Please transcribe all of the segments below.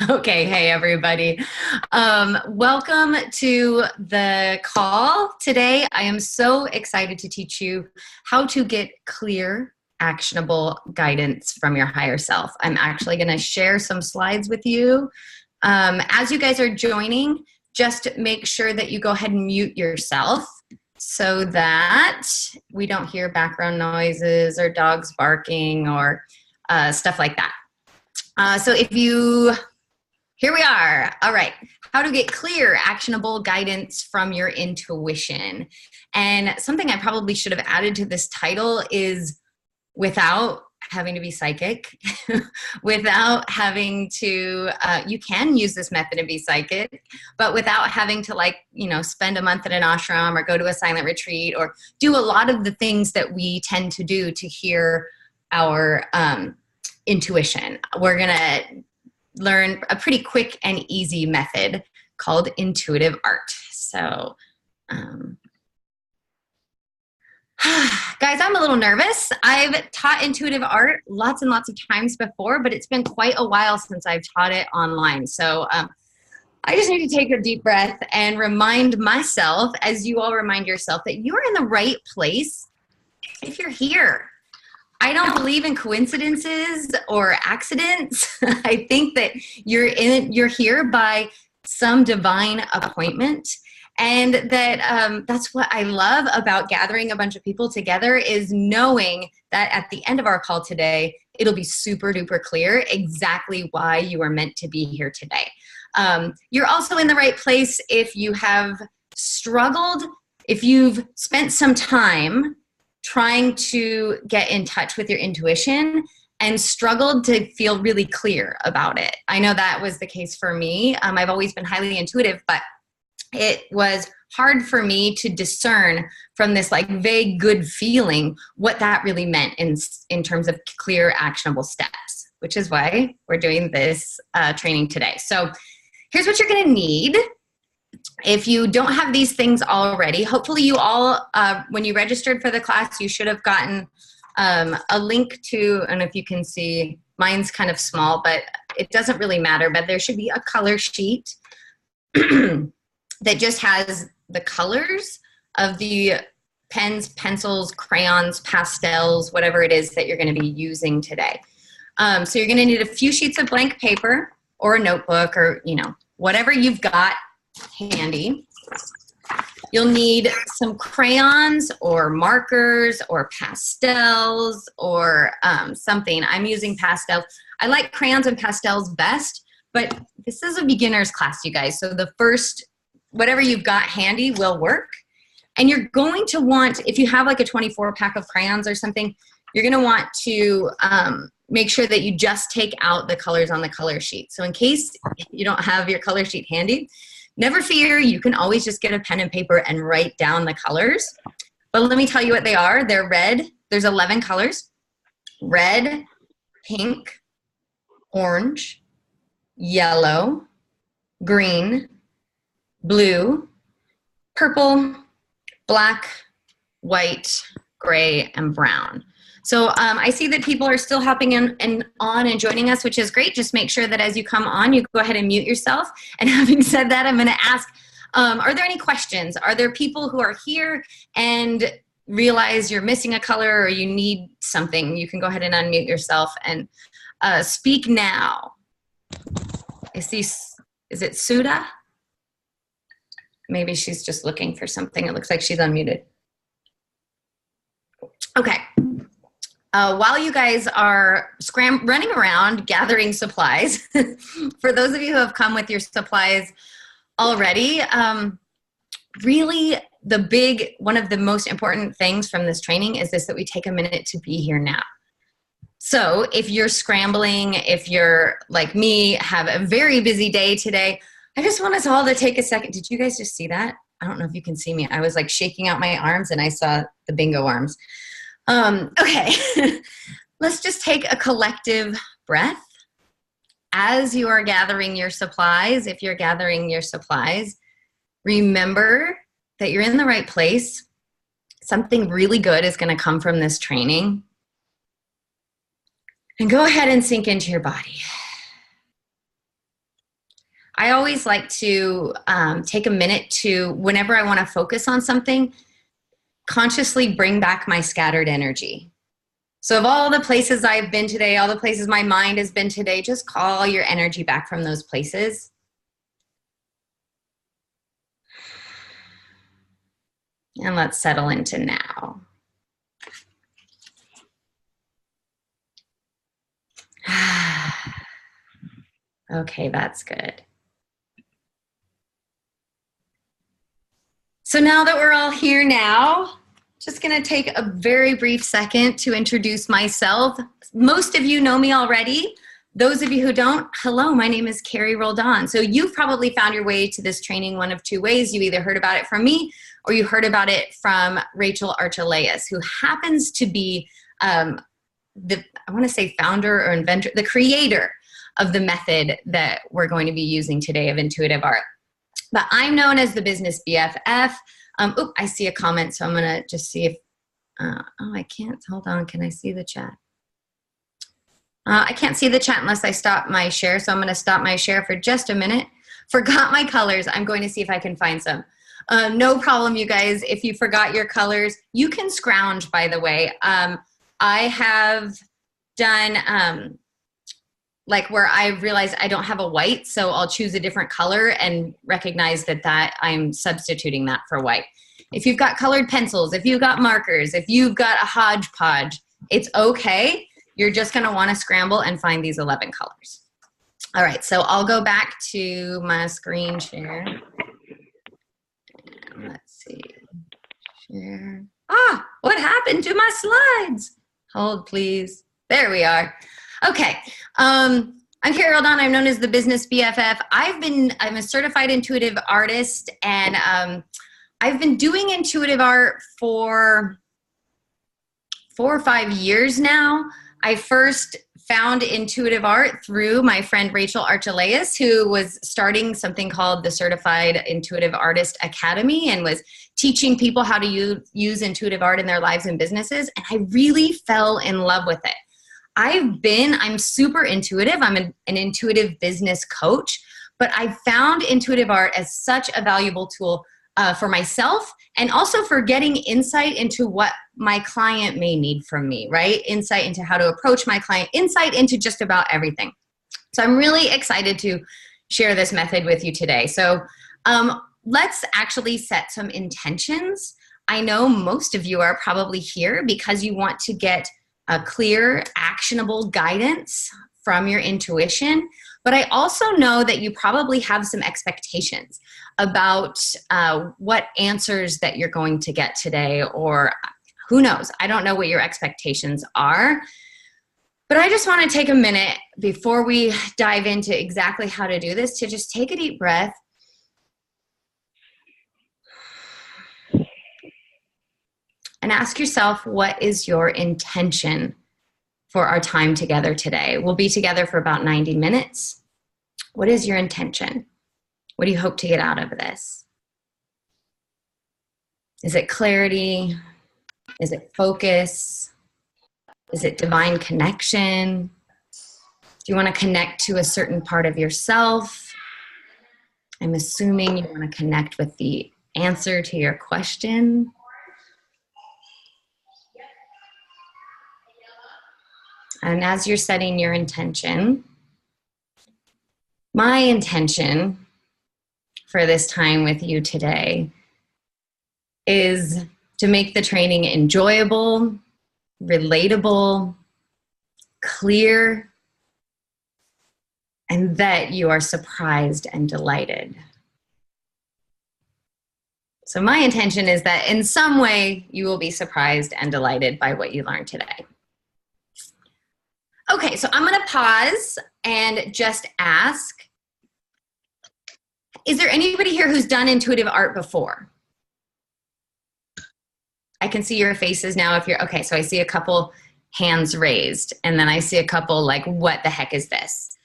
Okay, hey everybody. Welcome to the call today. I am so excited to teach you how to get clear, actionable guidance from your higher self. I'm actually going to share some slides with you. As you guys are joining, just make sure that you go ahead and mute yourself so that we don't hear background noises or dogs barking or stuff like that. Here we are. All right. How to get clear, actionable guidance from your intuition. And something I probably should have added to this title is without having to be psychic, without having to, you can use this method and be psychic, but without having to spend a month at an ashram or go to a silent retreat or do a lot of the things that we tend to do to hear our intuition. We're going to learn a pretty quick and easy method called intuitive art. So, guys, I'm a little nervous. I've taught intuitive art lots and lots of times before, but it's been quite a while since I've taught it online. So I just need to take a deep breath and remind myself, as you all remind yourself, that you're in the right place if you're here. I don't believe in coincidences or accidents. I think that you're here by some divine appointment. And that's what I love about gathering a bunch of people together, is knowing that at the end of our call today, it'll be super duper clear exactly why you are meant to be here today. You're also in the right place if you have struggled, if you've spent some time trying to get in touch with your intuition and struggled to feel really clear about it. I know that was the case for me. I've always been highly intuitive, but it was hard for me to discern from this vague good feeling what that really meant in terms of clear, actionable steps, which is why we're doing this training today. So here's what you're going to need. If you don't have these things already, hopefully you all, when you registered for the class, you should have gotten a link to, and if you can see, mine's kind of small, but it doesn't really matter, but there should be a color sheet that just has the colors of the pens, pencils, crayons, pastels, whatever it is that you're going to be using today. So you're going to need a few sheets of blank paper or a notebook or, whatever you've got handy. You'll need some crayons or markers or pastels or something. I'm using pastels. I like crayons and pastels best, but this is a beginner's class, you guys. So the first, whatever you've got handy will work. And you're going to want, if you have a 24 pack of crayons or something, you're going to want to make sure that you just take out the colors on the color sheet. So in case you don't have your color sheet handy, never fear, you can always just get a pen and paper and write down the colors. But let me tell you what they are. They're red. There's 11 colors. Red, pink, orange, yellow, green, blue, purple, black, white, gray, and brown. So I see that people are still hopping in and on and joining us, which is great. Just make sure that as you come on, you go ahead and mute yourself. And having said that, I'm going to ask, are there any questions? Are there people who are here and realize you're missing a color or you need something? You can go ahead and unmute yourself and speak now. Is it Suda? Maybe she's just looking for something. It looks like she's unmuted. Okay. While you guys are running around gathering supplies, for those of you who have come with your supplies already, really one of the most important things from this training is this, that we take a minute to be here now. So if you're scrambling, if you're like me, have a very busy day today, I just want us all to take a second. Did you guys just see that? I don't know if you can see me. I was shaking out my arms and I saw the bingo arms. Okay, let's just take a collective breath as you are gathering your supplies. If you're gathering your supplies, remember that you're in the right place. Something really good is going to come from this training. And go ahead and sink into your body. I always like to take a minute to, whenever I want to focus on something, consciously bring back my scattered energy. So of all the places I've been today, all the places my mind has been today, just call your energy back from those places. And let's settle into now. Okay, that's good. So now that we're all here now, just gonna take a very brief second to introduce myself. Most of you know me already. Those of you who don't, hello, my name is Carrie Roldan. So you've probably found your way to this training one of two ways. You either heard about it from me or you heard about it from Rachel Archelaus, who happens to be I want to say founder or inventor, the creator of the method that we're going to be using today of intuitive art. But I'm known as the business BFF. I see a comment, so I'm going to just see if, I can't, hold on, can I see the chat? I can't see the chat unless I stop my share, so I'm going to stop my share for just a minute. Forgot my colors. I'm going to see if I can find some. No problem, you guys. If you forgot your colors, you can scrounge, by the way. I have done like where I realized I don't have a white, so I'll choose a different color and recognize that I'm substituting that for white. If you've got colored pencils, if you've got markers, if you've got a hodgepodge, it's okay. You're just gonna wanna scramble and find these 11 colors. All right, so I'll go back to my screen share. And let's see, share. What happened to my slides? Hold, please. There we are. Okay, I'm Carrie Roldan. I'm known as the business BFF. I'm a certified intuitive artist, and I've been doing intuitive art for 4 or 5 years now. I first found intuitive art through my friend Rachel Archelaus, who was starting something called the Certified Intuitive Artist Academy and was teaching people how to use intuitive art in their lives and businesses. And I really fell in love with it. I'm super intuitive. I'm an intuitive business coach, but I found intuitive art as such a valuable tool for myself, and also for getting insight into what my client may need from me, right? Insight into how to approach my client, insight into just about everything. So I'm really excited to share this method with you today. So let's actually set some intentions. I know most of you are probably here because you want to get a clear, actionable guidance from your intuition. But I also know that you probably have some expectations about what answers that you're going to get today, or who knows? I don't know what your expectations are. But I just want to take a minute before we dive into exactly how to do this to just take a deep breath. And ask yourself, what is your intention for our time together today? We'll be together for about 90 minutes. What is your intention? What do you hope to get out of this? Is it clarity? Is it focus? Is it divine connection? Do you want to connect to a certain part of yourself? I'm assuming you want to connect with the answer to your question. And as you're setting your intention, my intention for this time with you today is to make the training enjoyable, relatable, clear, and that you are surprised and delighted. So my intention is that in some way you will be surprised and delighted by what you learned today. Okay, so I'm gonna pause and just ask, is there anybody here who's done intuitive art before? I can see your faces now if you're, okay, so I see a couple hands raised, and then I see a couple like, what the heck is this?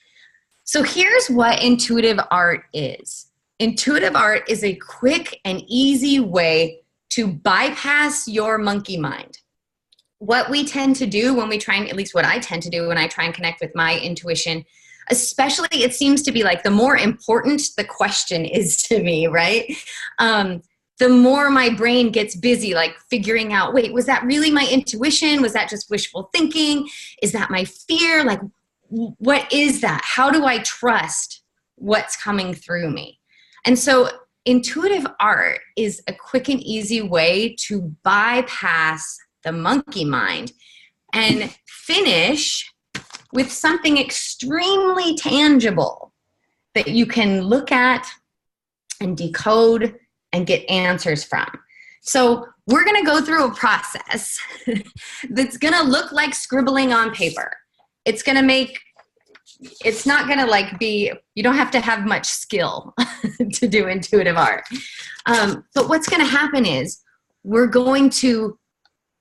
So here's what intuitive art is. Intuitive art is a quick and easy way to bypass your monkey mind. What we tend to do when we try and, at least what I tend to do when I try and connect with my intuition, especially it seems to be like the more important the question is to me, right? The more my brain gets busy, like figuring out, wait, was that really my intuition? Was that just wishful thinking? Is that my fear? Like, what is that? How do I trust what's coming through me? And so intuitive art is a quick and easy way to bypass the monkey mind and finish with something extremely tangible that you can look at and decode and get answers from. So we're going to go through a process that's going to look like scribbling on paper. It's going to make, it's not going to like be, you don't have to have much skill to do intuitive art. But what's going to happen is we're going to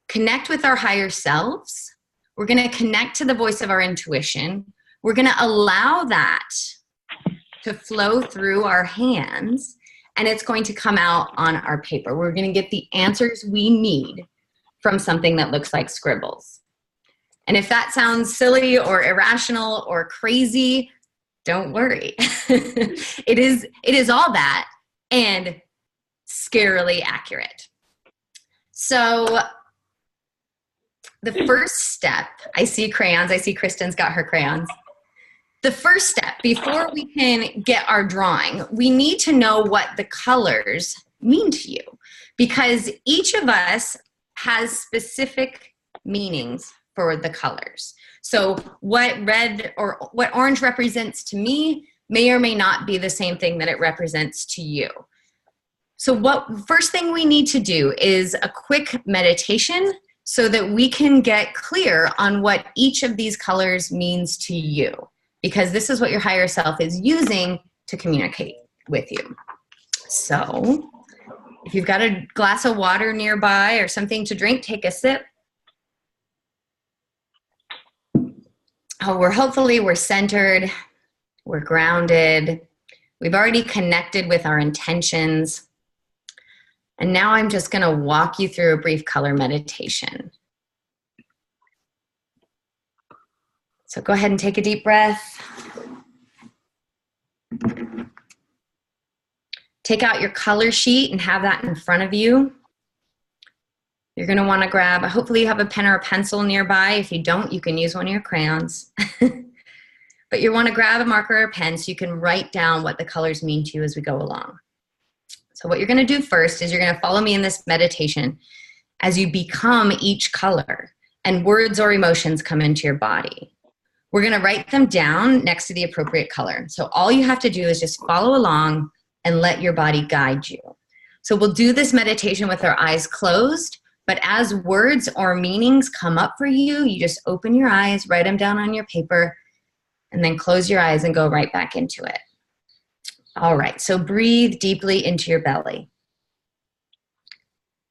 connect with our higher selves. We're going to connect to the voice of our intuition. We're going to allow that to flow through our hands, and it's going to come out on our paper. We're going to get the answers we need from something that looks like scribbles. And if that sounds silly or irrational or crazy, don't worry. It is all that and scarily accurate. So the first step, I see crayons. I see Kristen's got her crayons. The first step, before we can get our drawing, we need to know what the colors mean to you, because each of us has specific meanings for the colors. So what red or what orange represents to me may or may not be the same thing that it represents to you. So what first thing we need to do is a quick meditation so that we can get clear on what each of these colors means to you, because this is what your higher self is using to communicate with you. So if you've got a glass of water nearby or something to drink, take a sip. Oh, we're centered, we're grounded, we've already connected with our intentions. And now I'm just going to walk you through a brief color meditation. So go ahead and take a deep breath. Take out your color sheet and have that in front of you. You're going to want to grab, hopefully you have a pen or a pencil nearby. If you don't, you can use one of your crayons. But you want to grab a marker or a pen so you can write down what the colors mean to you as we go along. So what you're going to do first is you're going to follow me in this meditation as you become each color and words or emotions come into your body. We're going to write them down next to the appropriate color. So all you have to do is just follow along and let your body guide you. So we'll do this meditation with our eyes closed, but as words or meanings come up for you, you just open your eyes, write them down on your paper, and then close your eyes and go right back into it. All right, so breathe deeply into your belly.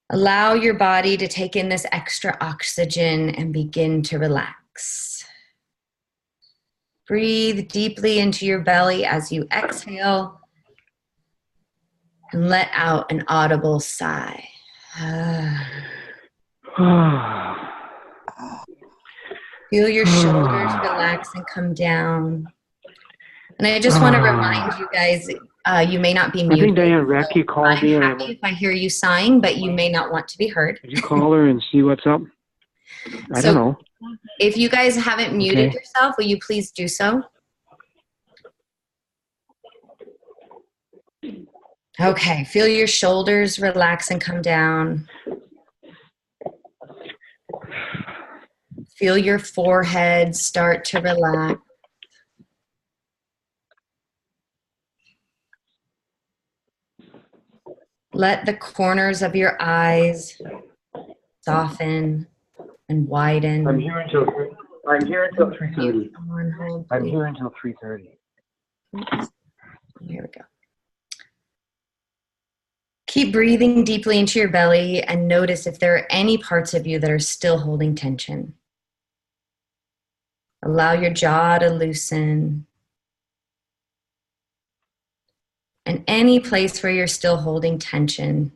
Allow your body to take in this extra oxygen and begin to relax. Breathe deeply into your belly as you exhale and let out an audible sigh. Feel your shoulders relax and come down. And I just want to remind you guys, you may not be muted. I think Diane Recchi called me. I'm happy if I hear you sighing, but you may not want to be heard. Did you call her and see what's up? I don't know. If you guys haven't muted yourself, will you please do so? Okay, feel your shoulders relax and come down. Feel your forehead start to relax. Let the corners of your eyes soften and widen. I'm here until 3:30. I'm here until 3:30. Here we go. Keep breathing deeply into your belly and notice if there are any parts of you that are still holding tension. Allow your jaw to loosen. And any place where you're still holding tension,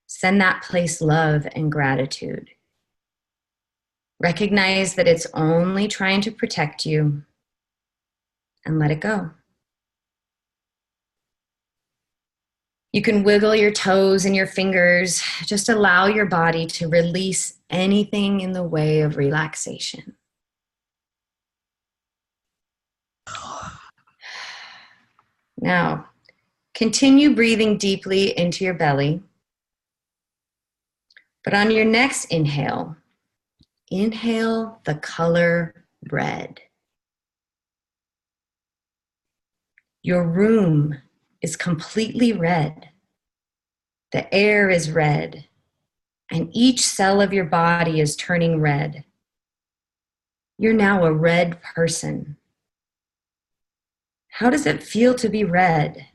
send that place love and gratitude. Recognize that it's only trying to protect you. and let it go. You can wiggle your toes and your fingers. Just allow your body to release anything in the way of relaxation. Now, continue breathing deeply into your belly. But on your next inhale, inhale the color red. Your room is completely red. The air is red, and each cell of your body is turning red. You're now a red person. How does it feel to be red?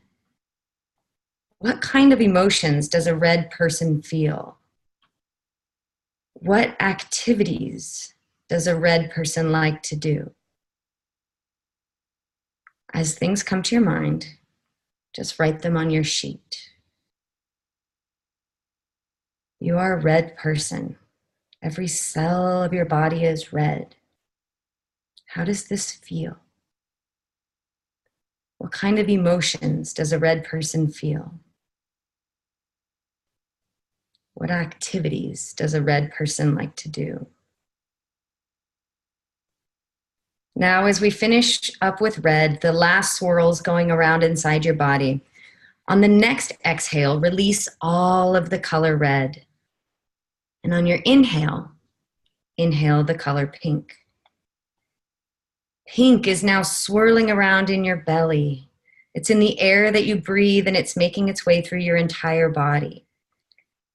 What kind of emotions does a red person feel? What activities does a red person like to do? As things come to your mind, just write them on your sheet. You are a red person. Every cell of your body is red. How does this feel? What kind of emotions does a red person feel? What activities does a red person like to do? Now, as we finish up with red, the last swirls going around inside your body, on the next exhale, release all of the color red. And on your inhale, inhale the color pink. Pink is now swirling around in your belly. It's in the air that you breathe, and it's making its way through your entire body.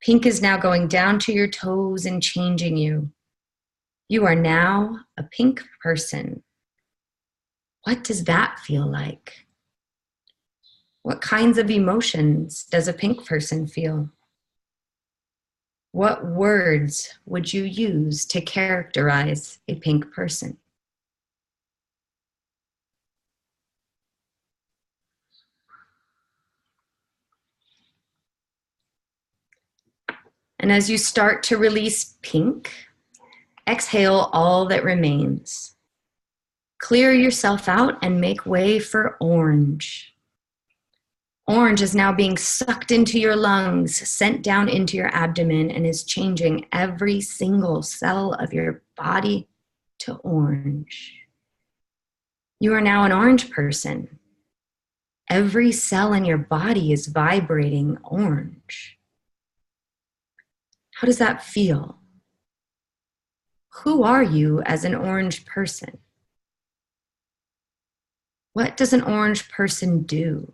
Pink is now going down to your toes and changing you. You are now a pink person. What does that feel like? What kinds of emotions does a pink person feel? What words would you use to characterize a pink person? And as you start to release pink, exhale all that remains. Clear yourself out and make way for orange. Orange is now being sucked into your lungs, sent down into your abdomen, and is changing every single cell of your body to orange. You are now an orange person. Every cell in your body is vibrating orange. How does that feel? Who are you as an orange person? What does an orange person do?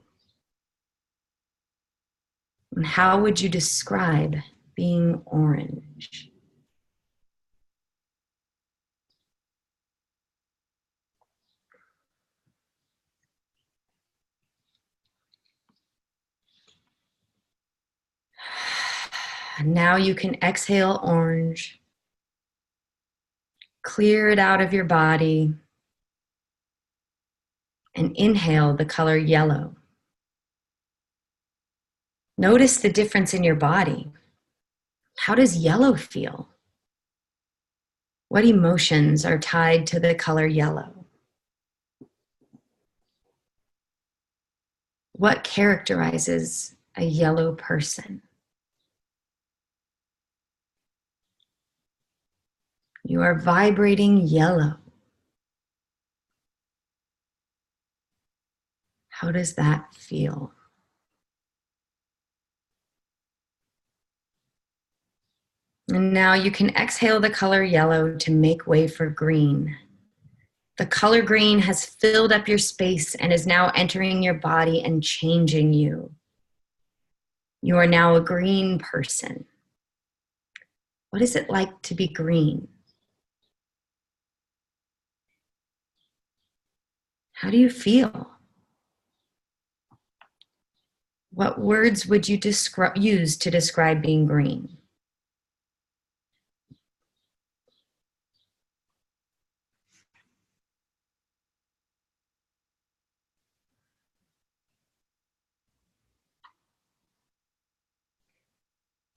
And how would you describe being orange? And now you can exhale orange, clear it out of your body, and inhale the color yellow. Notice the difference in your body. How does yellow feel? What emotions are tied to the color yellow? What characterizes a yellow person? You are vibrating yellow. How does that feel? And now you can exhale the color yellow to make way for green. The color green has filled up your space and is now entering your body and changing you. You are now a green person. What is it like to be green? How do you feel? What words would you use to describe being green?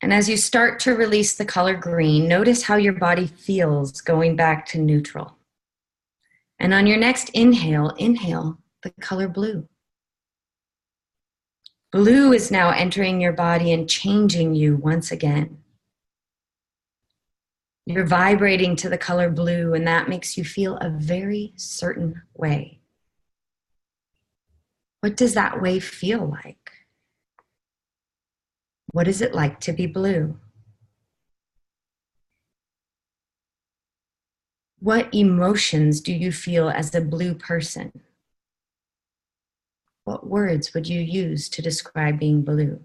And as you start to release the color green, notice how your body feels going back to neutral. And on your next inhale, inhale the color blue. Blue is now entering your body and changing you once again. You're vibrating to the color blue, and that makes you feel a very certain way. What does that way feel like? What is it like to be blue? What emotions do you feel as a blue person? What words would you use to describe being blue?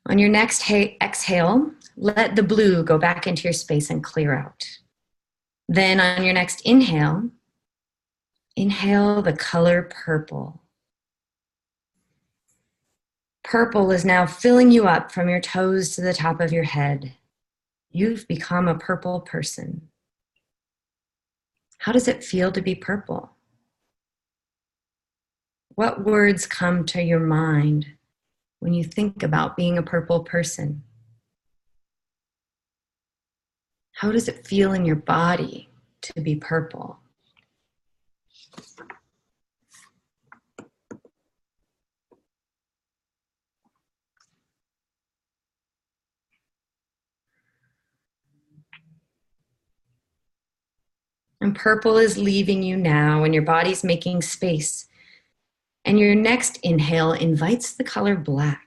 On your next exhale, let the blue go back into your space and clear out. Then on your next inhale, inhale the color purple. Purple is now filling you up from your toes to the top of your head. You've become a purple person. How does it feel to be purple? What words come to your mind when you think about being a purple person? How does it feel in your body to be purple? And purple is leaving you now, and your body's making space. And your next inhale invites the color black.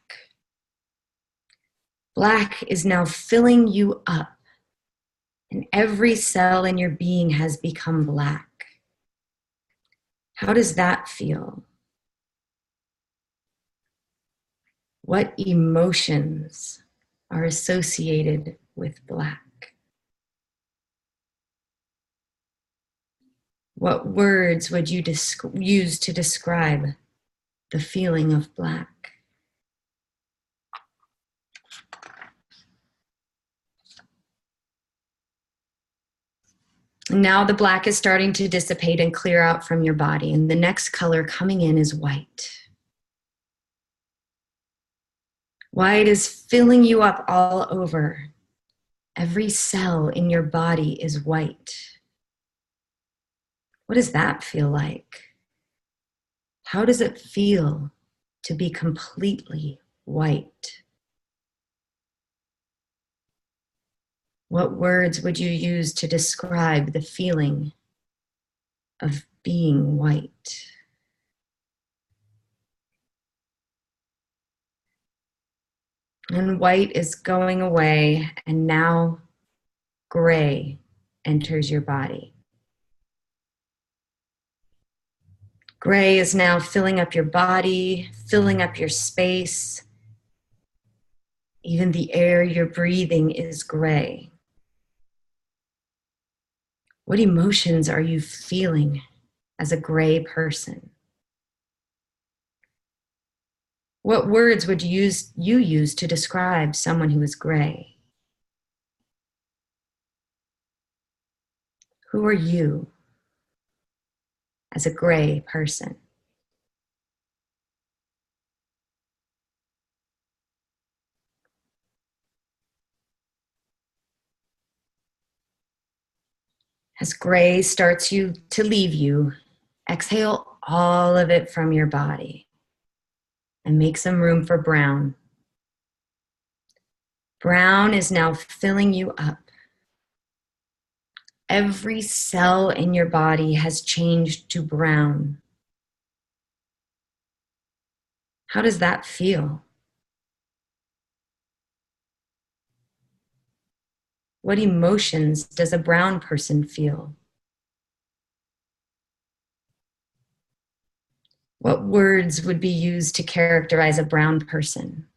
Black is now filling you up, and every cell in your being has become black. How does that feel? What emotions are associated with black? What words would you use to describe the feeling of black? And now the black is starting to dissipate and clear out from your body, and the next color coming in is white. White is filling you up all over. Every cell in your body is white. What does that feel like? How does it feel to be completely white? What words would you use to describe the feeling of being white? And white is going away, and now gray enters your body. Gray is now filling up your body, filling up your space. Even the air you're breathing is gray. What emotions are you feeling as a gray person? What words would you use to describe someone who is gray? Who are you as a gray person? As gray starts to leave you, exhale all of it from your body and make some room for brown. Brown is now filling you up. Every cell in your body has changed to brown. How does that feel? What emotions does a brown person feel? What words would be used to characterize a brown person?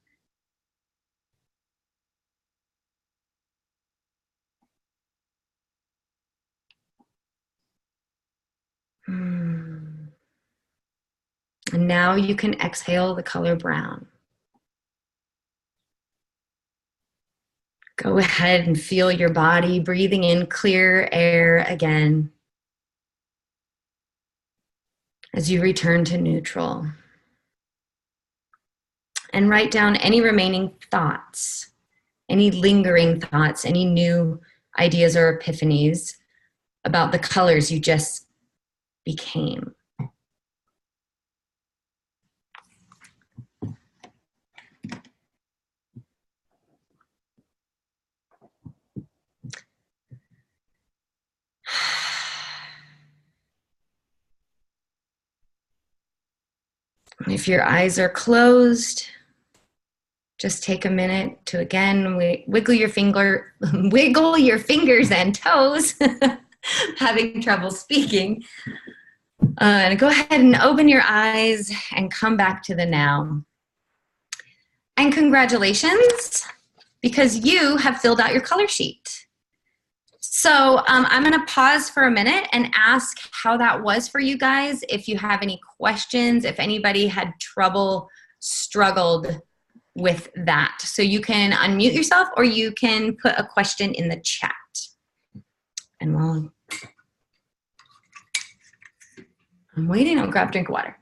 And now you can exhale the color brown. Go ahead and feel your body breathing in clear air again as you return to neutral. and write down any remaining thoughts, any lingering thoughts, any new ideas or epiphanies about the colors you just became. If your eyes are closed, just take a minute to again wiggle your fingers and toes. Having trouble speaking. And go ahead and open your eyes and come back to the now. And congratulations, because you have filled out your color sheet. So I'm going to pause for a minute and ask how that was for you guys. If you have any questions, if anybody had struggled with that. So you can unmute yourself or you can put a question in the chat. And while I'm waiting, I'll grab a drink of water.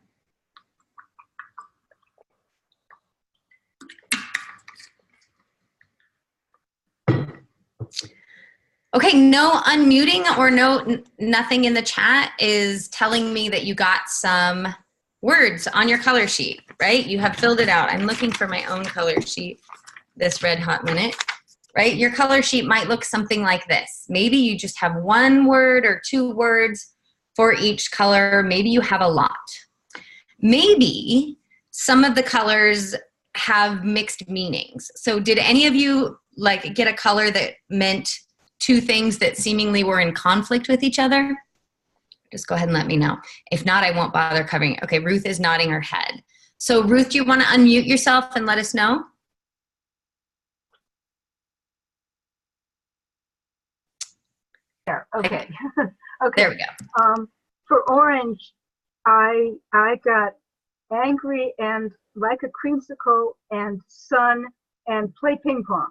Okay, no unmuting or nothing in the chat is telling me that you got some words on your color sheet, right? You have filled it out. I'm looking for my own color sheet this red hot minute, right? Your color sheet might look something like this. Maybe you just have one word or two words for each color. Maybe you have a lot. Maybe some of the colors have mixed meanings. So did any of you like get a color that meant two things that seemingly were in conflict with each other? Just go ahead and let me know. If not, I won't bother covering it. Okay, Ruth is nodding her head. So Ruth, do you want to unmute yourself and let us know? Yeah, okay. Okay. There we go. For orange, I got angry and like a creamsicle and sun and play ping pong.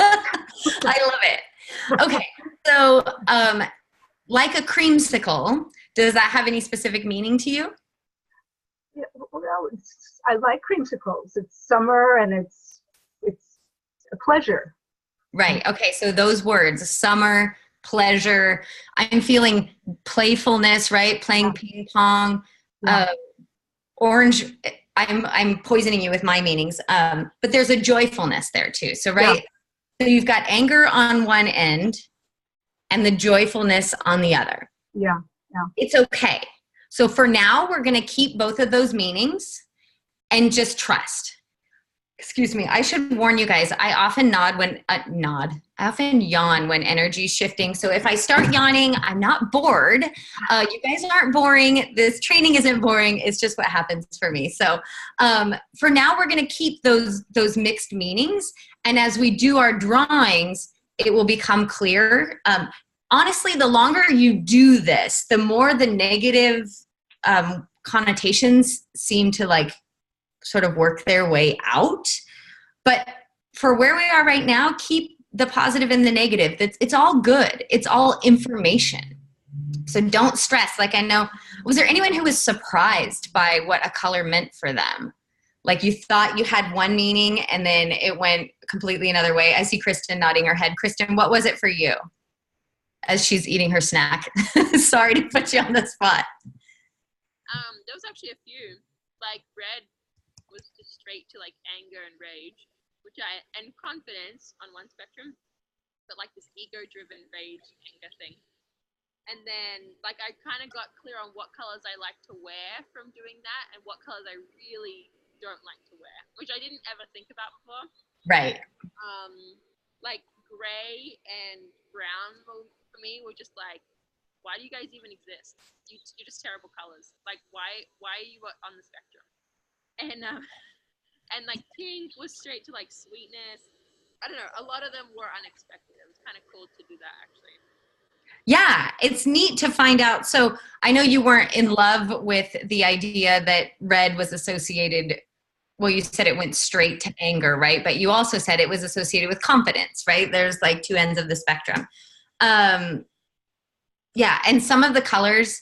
I love it. Okay, so like a creamsicle, does that have any specific meaning to you? Yeah, well, I like creamsicles. It's summer and it's a pleasure. Right. Okay. So those words, summer, pleasure. I'm feeling playfulness, right? Playing ping pong. Orange. I'm poisoning you with my meanings. But there's a joyfulness there too. So right. Yeah. So you've got anger on one end and the joyfulness on the other. Yeah. Yeah. It's okay. So for now, we're going to keep both of those meanings and just trust. Excuse me. I should warn you guys. I often I often yawn when energy is shifting. So if I start yawning, I'm not bored. You guys aren't boring. This training isn't boring. It's just what happens for me. So for now, we're going to keep those mixed meanings. And as we do our drawings, it will become clear. Honestly, the longer you do this, the more the negative connotations seem to like sort of work their way out. But for where we are right now, keep the positive and the negative. It's all good. It's all information. So don't stress. Like I know, was there anyone who was surprised by what a color meant for them? Like you thought you had one meaning and then it went completely another way. I see Kristen nodding her head. Kristen, what was it for you? As she's eating her snack. Sorry to put you on the spot. There was actually a few. Like red was just straight to like anger and rage, and confidence on one spectrum, but like this ego-driven rage anger thing. And then like I kind of got clear on what colors I like to wear from doing that and what colors I really don't like to wear, which I didn't ever think about before. Right. Like gray and brown for me were just like, why do you guys even exist? You're just terrible colors. Like why are you on the spectrum? And like pink was straight to like sweetness. I don't know. A lot of them were unexpected. It was kind of cool to do that actually. Yeah, it's neat to find out. So I know you weren't in love with the idea that red was associated. Well, you said it went straight to anger, right? But you also said it was associated with confidence, right? There's like two ends of the spectrum. Yeah, and some of the colors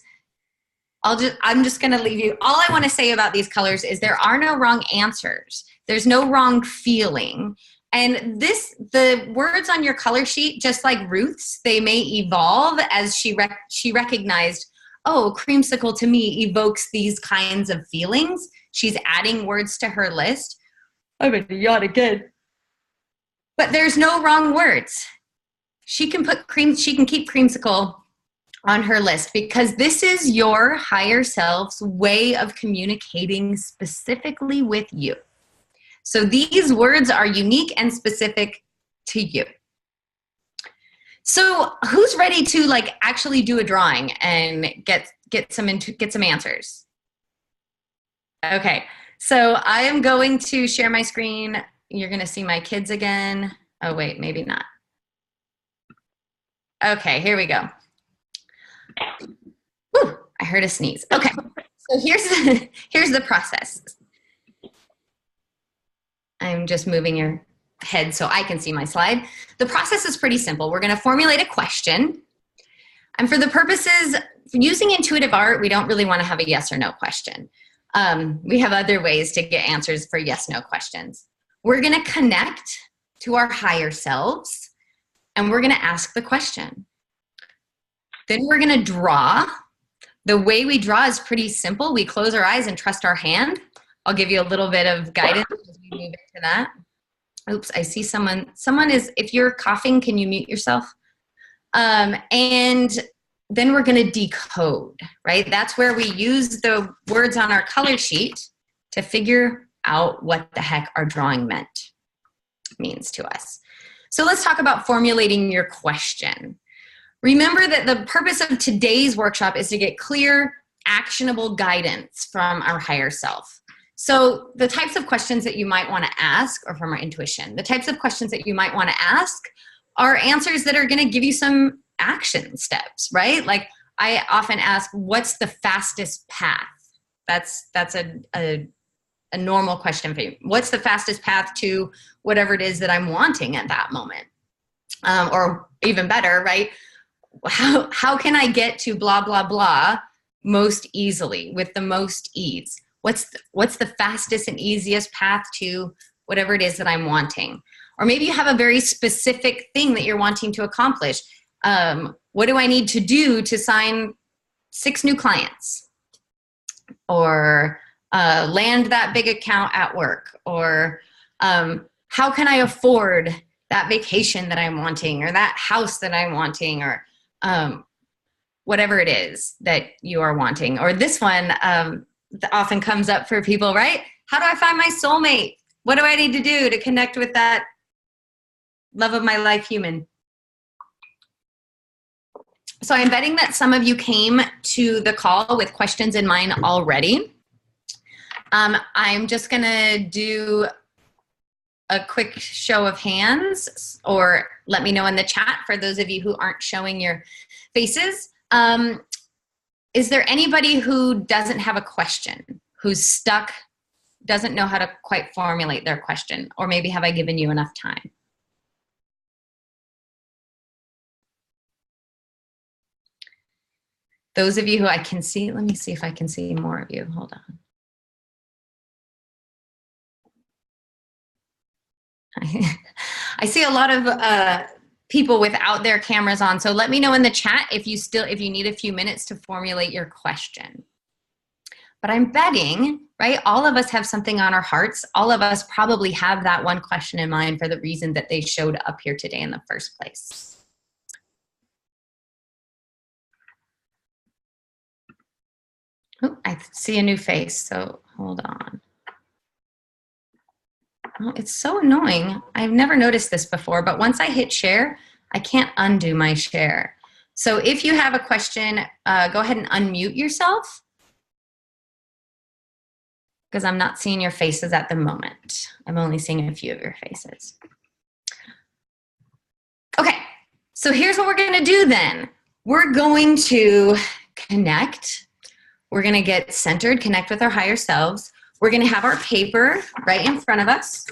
I'm just going to leave you. All I want to say about these colors is there are no wrong answers. There's no wrong feeling. And the words on your color sheet, just like Ruth's, they may evolve as she recognized, oh, creamsicle to me evokes these kinds of feelings. She's adding words to her list. I'm going to yawn again. But there's no wrong words. She can keep creamsicle on her list because this is your higher self's way of communicating specifically with you. So these words are unique and specific to you. So who's ready to like actually do a drawing and get some answers? Okay, so I am going to share my screen. You're going to see my kids again. Oh wait, maybe not. Okay, here we go. Whew, I heard a sneeze. Okay, so here's the process. I'm just moving your head so I can see my slide. The process is pretty simple. We're going to formulate a question. And for the purposes, using intuitive art, we don't really want to have a yes or no question. We have other ways to get answers for yes, no questions. We're going to connect to our higher selves, and we're going to ask the question. Then we're going to draw. The way we draw is pretty simple. We close our eyes and trust our hand. I'll give you a little bit of guidance as we move into that. Oops, I see someone. Someone is, if you're coughing, can you mute yourself? And then we're going to decode, right? That's where we use the words on our color sheet to figure out what the heck our drawing means to us. So let's talk about formulating your question. Remember that the purpose of today's workshop is to get clear, actionable guidance from our higher self. So the types of questions that you might want to ask, or from our intuition, the types of questions that you might want to ask are answers that are going to give you some action steps, right? Like I often ask, what's the fastest path? That's a normal question for you. What's the fastest path to whatever it is that I'm wanting at that moment? Or even better, right? How can I get to blah, blah, blah most easily with the most ease? What's the fastest and easiest path to whatever it is that I'm wanting? Or maybe you have a very specific thing that you're wanting to accomplish. What do I need to do to sign 6 new clients? Or land that big account at work? Or how can I afford that vacation that I'm wanting, or that house that I'm wanting, or whatever it is that you are wanting? Or this one that often comes up for people, right? How do I find my soulmate? What do I need to do to connect with that love of my life human? So I'm betting that some of you came to the call with questions in mind already. I'm just gonna do a quick show of hands, or let me know in the chat for those of you who aren't showing your faces. Is there anybody who doesn't have a question, who's stuck, doesn't know how to quite formulate their question? Or maybe have I given you enough time? Those of you who I can see, let me see if I can see more of you. Hold on. I see a lot of people without their cameras on. So let me know in the chat if you need a few minutes to formulate your question. But I'm betting, right, all of us have something on our hearts. All of us probably have that one question in mind for the reason that they showed up here today in the first place. Oh, I see a new face, so hold on. Oh, it's so annoying. I've never noticed this before, but once I hit share, I can't undo my share. So if you have a question, go ahead and unmute yourself, because I'm not seeing your faces at the moment. I'm only seeing a few of your faces. Okay, so here's what we're gonna do then. We're going to connect. We're gonna get centered, connect with our higher selves. We're gonna have our paper right in front of us.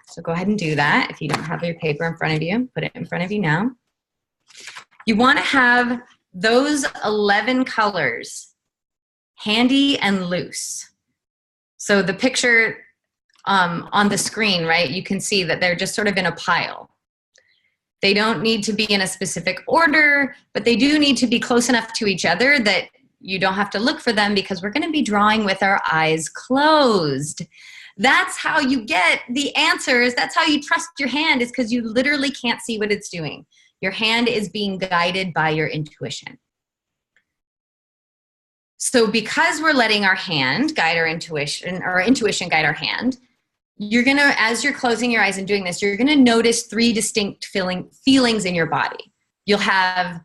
So go ahead and do that. If you don't have your paper in front of you, put it in front of you now. You wanna have those 11 colors, handy and loose. So the picture on the screen, right, you can see that they're just sort of in a pile. They don't need to be in a specific order, but they do need to be close enough to each other that you don't have to look for them, because we're going to be drawing with our eyes closed. That's how you get the answers. That's how you trust your hand, is because you literally can't see what it's doing. Your hand is being guided by your intuition. So because we're letting our hand guide our intuition, or intuition guide our hand, you're gonna, as you're closing your eyes and doing this, you're gonna notice 3 distinct feelings in your body. You'll have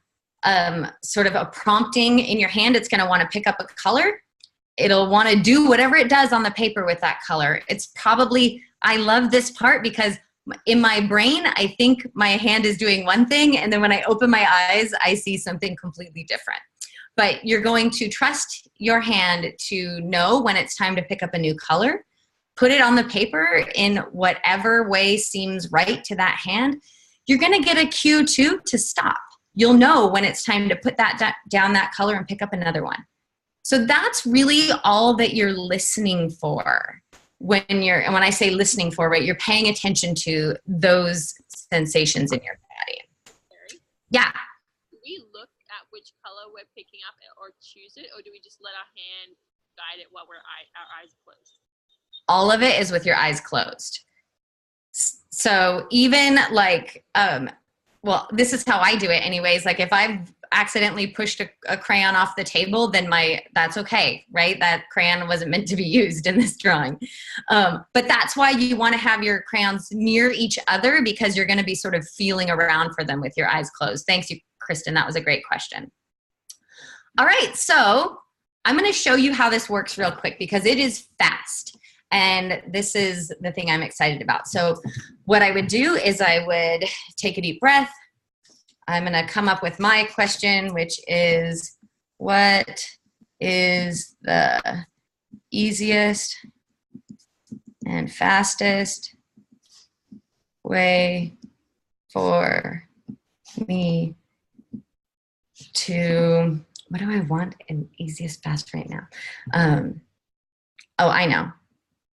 sort of a prompting in your hand. It's gonna wanna pick up a color. It'll wanna do whatever it does on the paper with that color. It's probably, I love this part because in my brain, I think my hand is doing one thing, and then when I open my eyes, I see something completely different. But you're going to trust your hand to know when it's time to pick up a new color. Put it on the paper in whatever way seems right to that hand. You're gonna get a cue too to stop. You'll know when it's time to put that down that color and pick up another one. So that's really all that you're listening for when and when I say listening for, right, you're paying attention to those sensations in your body. Yeah. Do we look at which color we're picking up or choose it, or do we just let our hand guide it while our eyes closed? All of it is with your eyes closed. So even like, well, this is how I do it anyways. Like if I've accidentally pushed a crayon off the table, then that's okay, right? That crayon wasn't meant to be used in this drawing. But that's why you want to have your crayons near each other, because you're going to be sort of feeling around for them with your eyes closed. Thanks, you, Kristen. That was a great question. All right, so I'm going to show you how this works real quick, because it is fast. And this is the thing I'm excited about. So what I would do is I would take a deep breath. I'm going to come up with my question, which is, what is the easiest and fastest way for me to, what do I want in easiest fast right now? Oh, I know.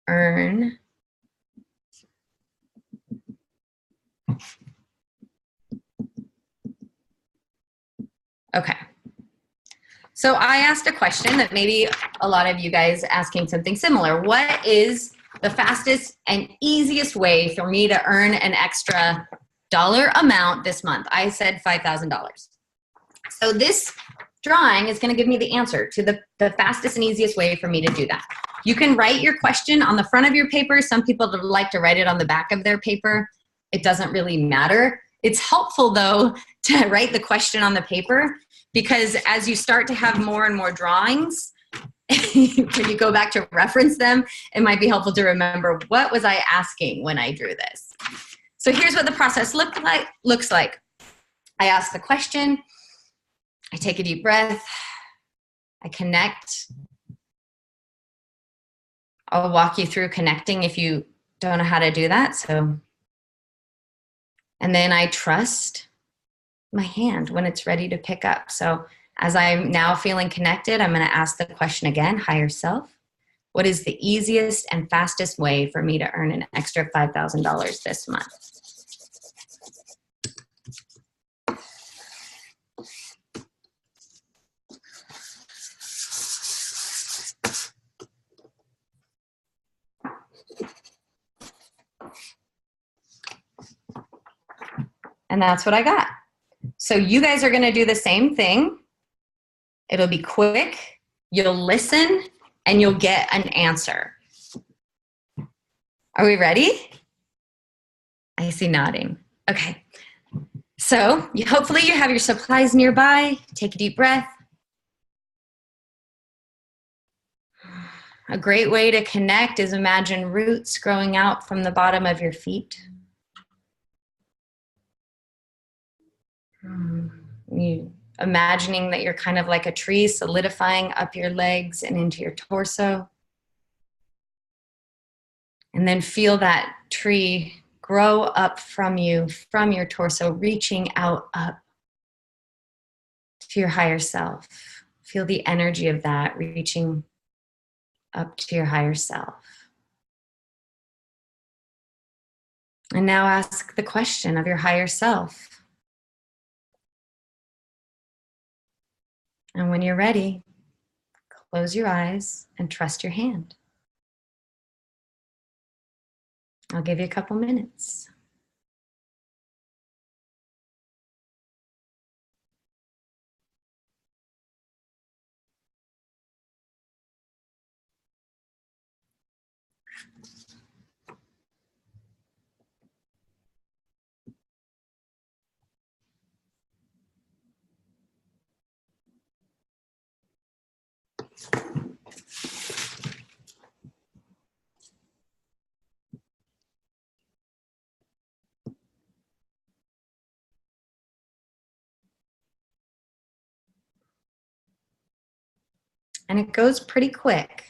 Earn okay. So I asked a question that maybe a lot of you guys asking something similar. What is the fastest and easiest way for me to earn an extra dollar amount this month? I said $5,000. So this drawing is going to give me the answer to the fastest and easiest way for me to do that. You can write your question on the front of your paper. Some people like to write it on the back of their paper. It doesn't really matter. It's helpful, though, to write the question on the paper, because as you start to have more and more drawings, when you go back to reference them, it might be helpful to remember, what was I asking when I drew this? So here's what the process looks like. I ask the question. I take a deep breath. I connect. I'll walk you through connecting if you don't know how to do that. And then I trust my hand when it's ready to pick up. So as I'm now feeling connected, I'm going to ask the question again, higher self. What is the easiest and fastest way for me to earn an extra $5,000 this month? And that's what I got. So you guys are going to do the same thing. It'll be quick. You'll listen and you'll get an answer. Are we ready? I see nodding. Okay. So hopefully you have your supplies nearby. Take a deep breath. A great way to connect is imagine roots growing out from the bottom of your feet. You imagining that you're kind of like a tree solidifying up your legs and into your torso. And then feel that tree grow up from you, from your torso, reaching out up to your higher self. Feel the energy of that reaching up to your higher self. And now ask the question of your higher self. And when you're ready, close your eyes and trust your hand. I'll give you a couple minutes. And it goes pretty quick.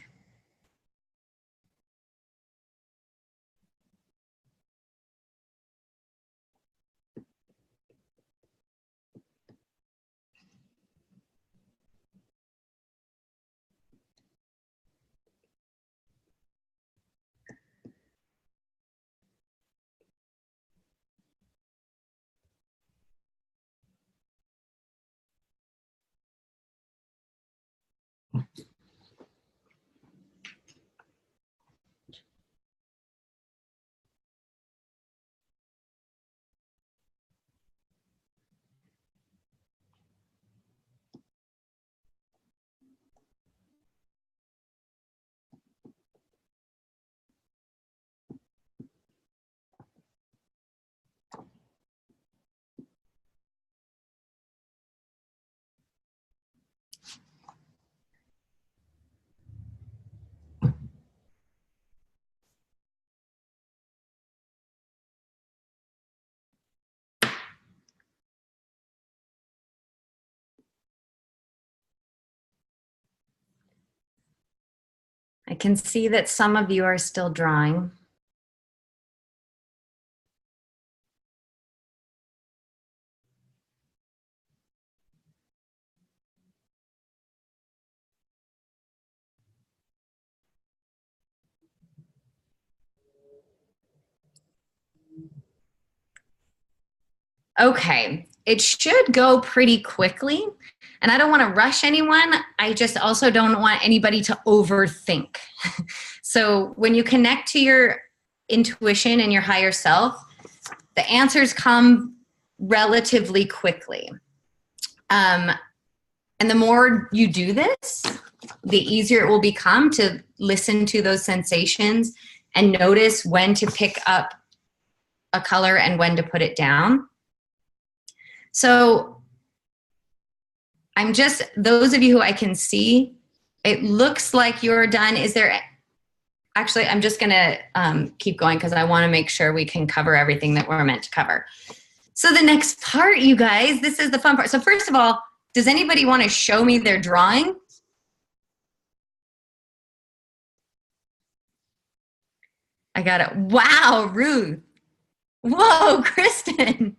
I can see that some of you are still drawing. Okay, it should go pretty quickly. And I don't want to rush anyone. I just also don't want anybody to overthink. So when you connect to your intuition and your higher self, the answers come relatively quickly. And the more you do this, the easier it will become to listen to those sensations and notice when to pick up a color and when to put it down. So I'm just, those of you who I can see, it looks like you're done. Is there, actually, I'm just gonna keep going because I wanna make sure we can cover everything that we're meant to cover. So the next part, you guys, this is the fun part. So first of all, does anybody wanna show me their drawing? I got it. Wow, Ruth. Whoa, Kristen.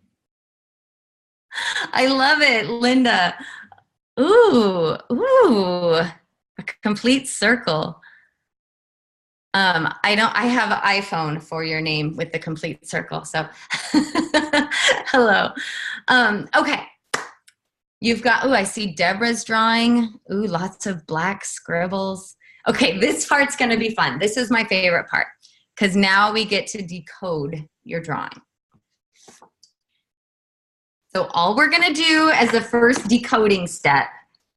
I love it, Linda. Ooh, a complete circle. I have an iPhone for your name with the complete circle, so hello. Okay, you've got, I see Deborah's drawing. Ooh, lots of black scribbles. Okay, this part's gonna be fun. This is my favorite part, because now we get to decode your drawing. So all we're gonna do as the first decoding step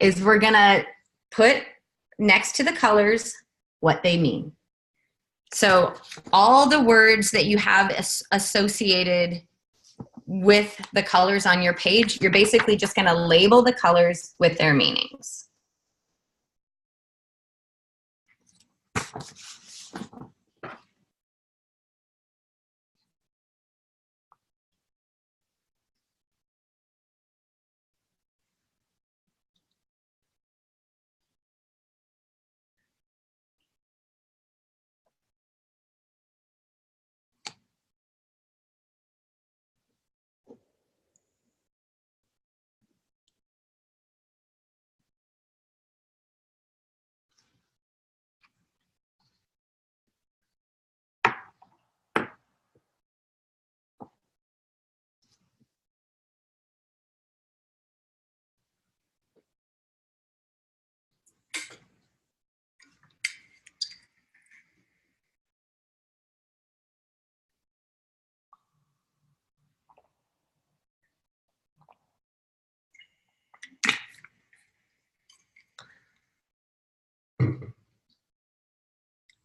is we're gonna put next to the colors what they mean. So all the words that you have associated with the colors on your page, you're basically just gonna label the colors with their meanings.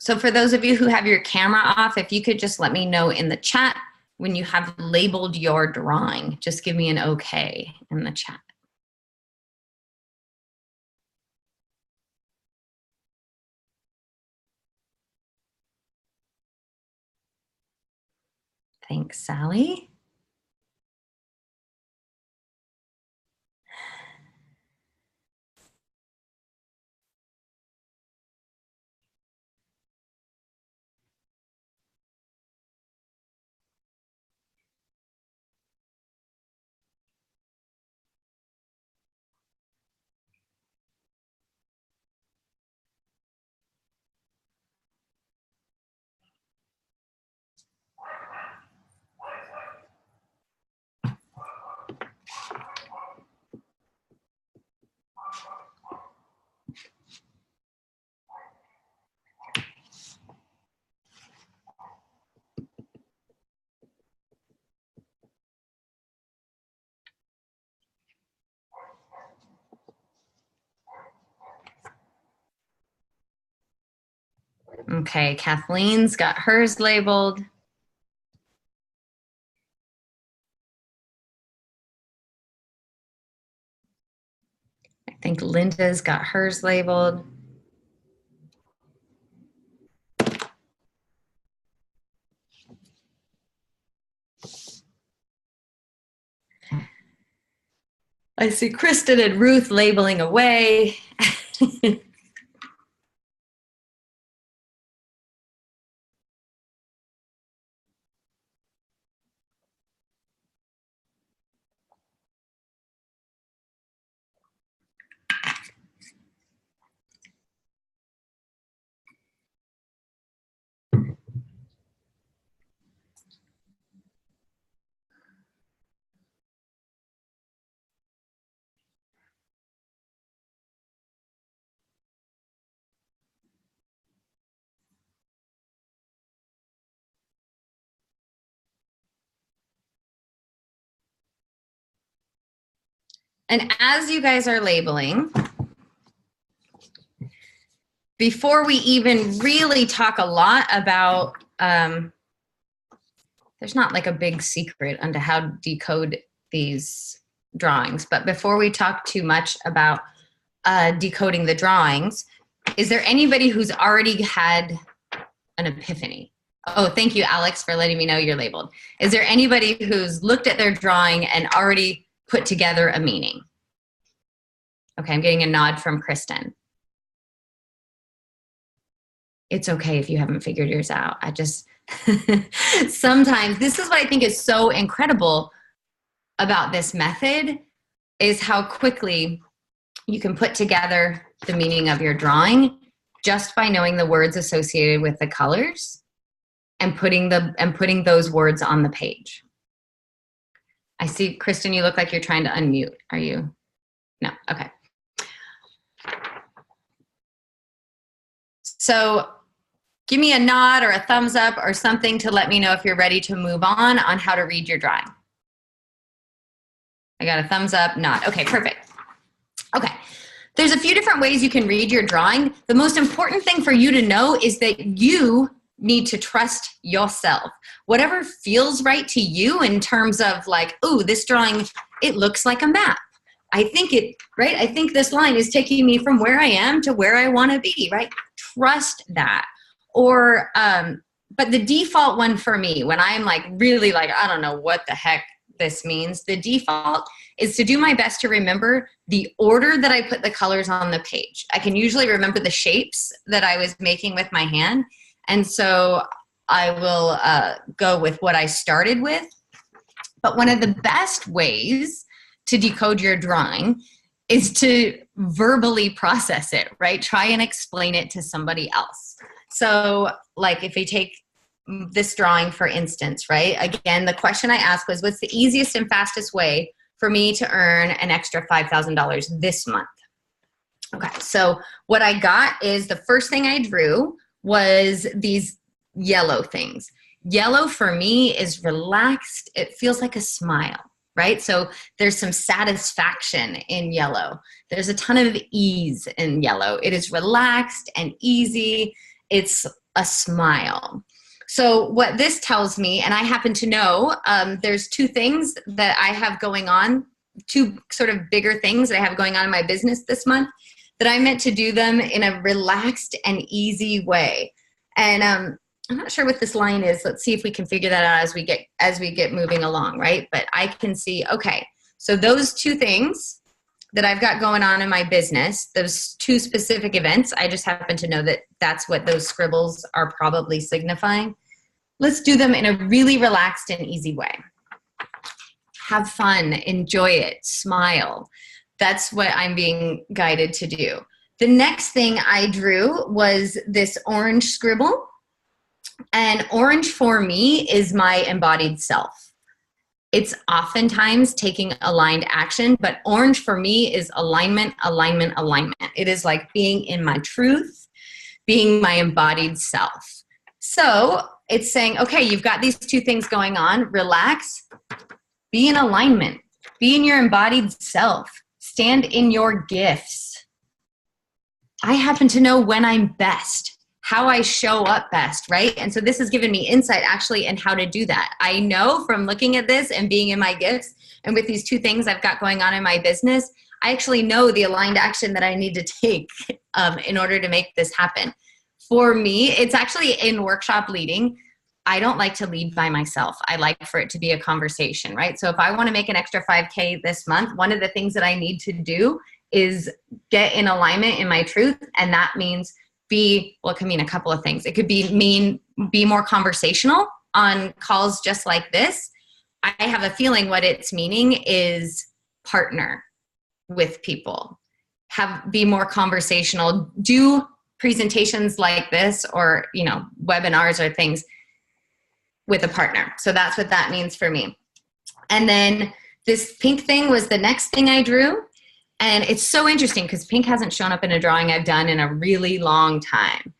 So for those of you who have your camera off, if you could just let me know in the chat when you have labeled your drawing. Just give me an okay in the chat. Thanks, Sally. Okay, Kathleen's got hers labeled. I think Linda's got hers labeled. I see Kristen and Ruth labeling away. And as you guys are labeling, before we even really talk a lot about, there's not like a big secret onto how to decode these drawings, but before we talk too much about decoding the drawings, is there anybody who's already had an epiphany? Oh, thank you, Alex, for letting me know you're labeled. Is there anybody who's looked at their drawing and already put together a meaning? Okay, I'm getting a nod from Kristen. It's okay if you haven't figured yours out. I just, sometimes, this is what I think is so incredible about this method, is how quickly you can put together the meaning of your drawing just by knowing the words associated with the colors and putting those words on the page. I see, Kristen, you look like you're trying to unmute. Are you? No, okay. So give me a nod or a thumbs up or something to let me know if you're ready to move on how to read your drawing. I got a thumbs up, nod. Okay, perfect. Okay, there's a few different ways you can read your drawing. The most important thing for you to know is that you need to trust yourself. Whatever feels right to you in terms of like, oh, this drawing, it looks like a map. I think it, right? I think this line is taking me from where I am to where I want to be, right? Trust that. Or, but the default one for me, when I'm like really like, I don't know what the heck this means, the default is to do my best to remember the order that I put the colors on the page. I can usually remember the shapes that I was making with my hand. And so I will go with what I started with. But one of the best ways to decode your drawing is to verbally process it, right? Try and explain it to somebody else. So like if you take this drawing, for instance, right? Again, the question I asked was, what's the easiest and fastest way for me to earn an extra $5,000 this month? Okay, so what I got is the first thing I drew was these yellow things. Yellow for me is relaxed. It feels like a smile, right? So there's some satisfaction in yellow. There's a ton of ease in yellow. It is relaxed and easy. It's a smile. So what this tells me, and I happen to know, there's two things that I have going on, two sort of bigger things that I have going on in my business this month, that I meant to do them in a relaxed and easy way. And I'm not sure what this line is. Let's see if we can figure that out as we get moving along, right? But I can see, okay, so those two things that I've got going on in my business, those two specific events, I just happen to know that that's what those scribbles are probably signifying. Let's do them in a really relaxed and easy way. Have fun, enjoy it, smile. That's what I'm being guided to do. The next thing I drew was this orange scribble. And orange for me is my embodied self. It's oftentimes taking aligned action, but orange for me is alignment, alignment, alignment. It is like being in my truth, being my embodied self. So it's saying, okay, you've got these two things going on. Relax, be in alignment, be in your embodied self, stand in your gifts. I happen to know when I'm best, how I show up best, right? And so this has given me insight actually in how to do that. I know from looking at this and being in my gifts and with these two things I've got going on in my business, I actually know the aligned action that I need to take in order to make this happen. For me, it's actually in workshop leading. I don't like to lead by myself. I like for it to be a conversation, right? So if I want to make an extra 5K this month, one of the things that I need to do is get in alignment in my truth. And that means well, it can mean a couple of things. It could be more conversational on calls just like this. I have a feeling what it's meaning is partner with people, be more conversational, do presentations like this or, webinars or things with a partner. So that's what that means for me. And then this pink thing was the next thing I drew. And it's so interesting because pink hasn't shown up in a drawing I've done in a really long time.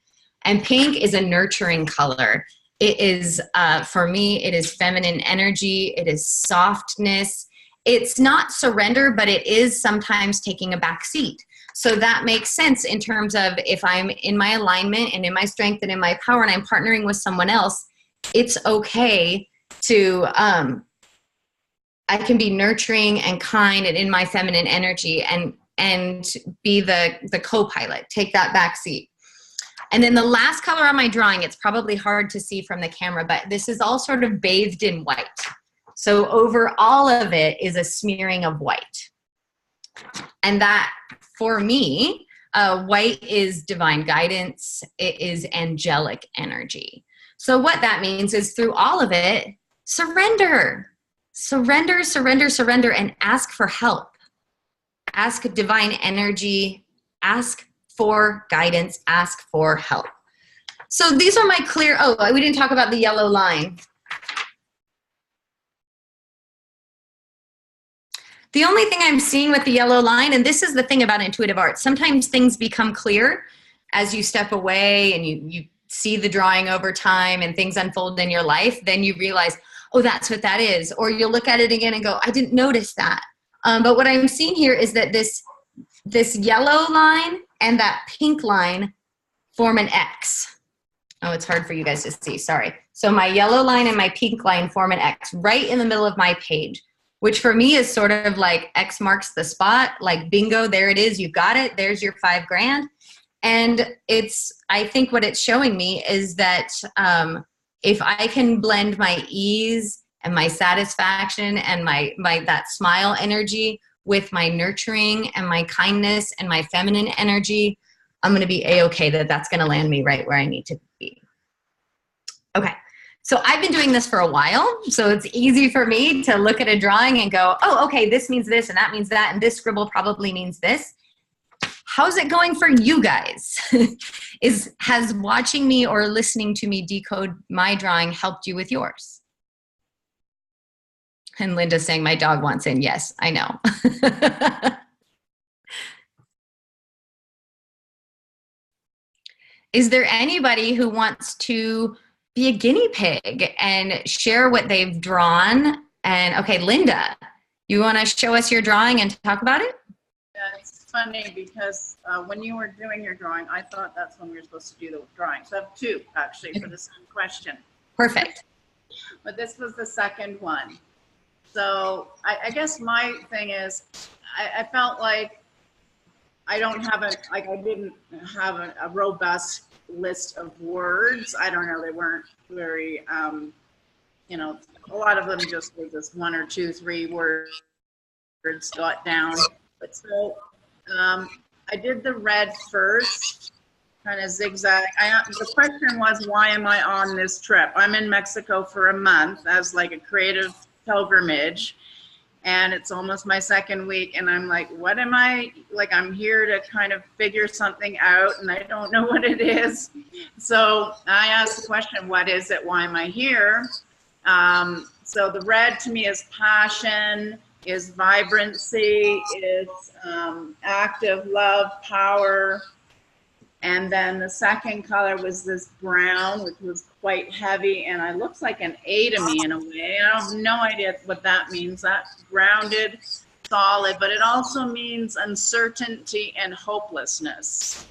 And pink is a nurturing color. It is, for me, it is feminine energy. It is softness. It's not surrender, but it is sometimes taking a back seat. So that makes sense in terms of if I'm in my alignment and in my strength and in my power and I'm partnering with someone else, it's okay to, I can be nurturing and kind and in my feminine energy and be the co-pilot, take that back seat. And then the last color on my drawing, it's probably hard to see from the camera, but this is all sort of bathed in white. So over all of it is a smearing of white. And that, for me, white is divine guidance. It is angelic energy. So what that means is through all of it, surrender. Surrender, surrender, surrender, and ask for help. Ask divine energy. Ask for guidance. Ask for help. So these are my clear, we didn't talk about the yellow line. The only thing I'm seeing with the yellow line, and this is the thing about intuitive art, sometimes things become clear as you step away and you see the drawing over time and things unfold in your life, then you realize, oh, that's what that is. Or you'll look at it again and go, I didn't notice that. But what I'm seeing here is that this yellow line and that pink line form an X. Oh, it's hard for you guys to see, sorry. So my yellow line and my pink line form an X right in the middle of my page, which for me is sort of like X marks the spot, like bingo, there it is, you got it, there's your $5,000. And I think what it's showing me is that if I can blend my ease and my satisfaction and my that smile energy with my nurturing and my kindness and my feminine energy, I'm going to be a-okay that's going to land me right where I need to be. Okay. So I've been doing this for a while, so it's easy for me to look at a drawing and go, oh, okay, this means this and that means that, and this scribble probably means this. How's it going for you guys? Has watching me or listening to me decode my drawing helped you with yours? And Linda's saying my dog wants in. Yes, I know. Is there anybody who wants to be a guinea pig and share what they've drawn? And okay, Linda, you want to show us your drawing and talk about it? Yes. funny because when you were doing your drawing, I thought that's when we were supposed to do the drawing. So I have two actually for the same question. Perfect. But this was the second one. So I guess my thing is, I felt like I didn't have a robust list of words. I don't know, they weren't very, you know, a lot of them just were just 1 or 2, 3 words got down. But so I did the red first, kind of zigzag. The question was, why am I on this trip? I'm in Mexico for a month as like a creative pilgrimage. And it's almost my second week, and I'm like, what am I, like, I'm here to kind of figure something out, and I don't know what it is. So I asked the question, what is it? Why am I here? So the red to me is passion, is vibrancy, is active love, power. And then the second color was this brown, which was quite heavy, and it looks like an A to me in a way. I have no idea what that means. That's grounded, solid, but it also means uncertainty and hopelessness.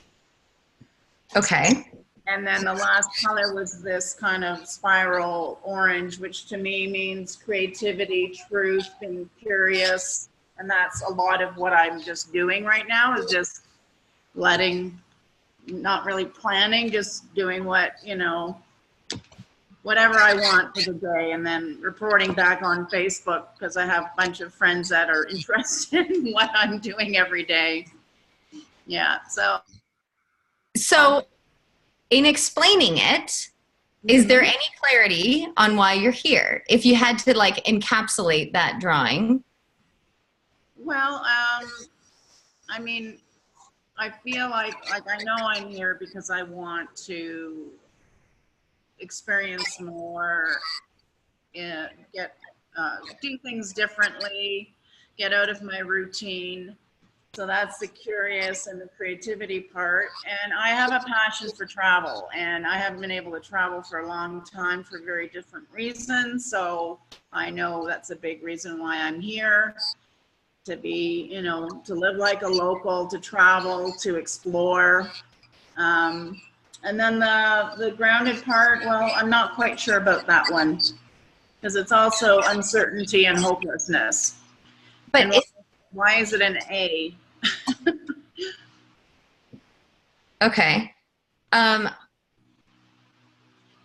Okay. And then the last color was this kind of spiral orange, which to me means creativity, truth, and curious. And that's a lot of what I'm just doing right now, is just letting, not really planning, just doing what, you know, whatever I want for the day, and then reporting back on Facebook because I have a bunch of friends that are interested in what I'm doing every day. Yeah, So in explaining it, is there any clarity on why you're here? If you had to like encapsulate that drawing. well, I mean, I feel like I know I'm here because I want to experience more, do things differently, get out of my routine. So that's the curious and the creativity part. And I have a passion for travel, and I haven't been able to travel for a long time for very different reasons. So I know that's a big reason why I'm here. To be, you know, to live like a local, to travel, to explore. And then the grounded part, well, I'm not quite sure about that one, because it's also uncertainty and hopelessness. But and why is it an A? okay. Oh,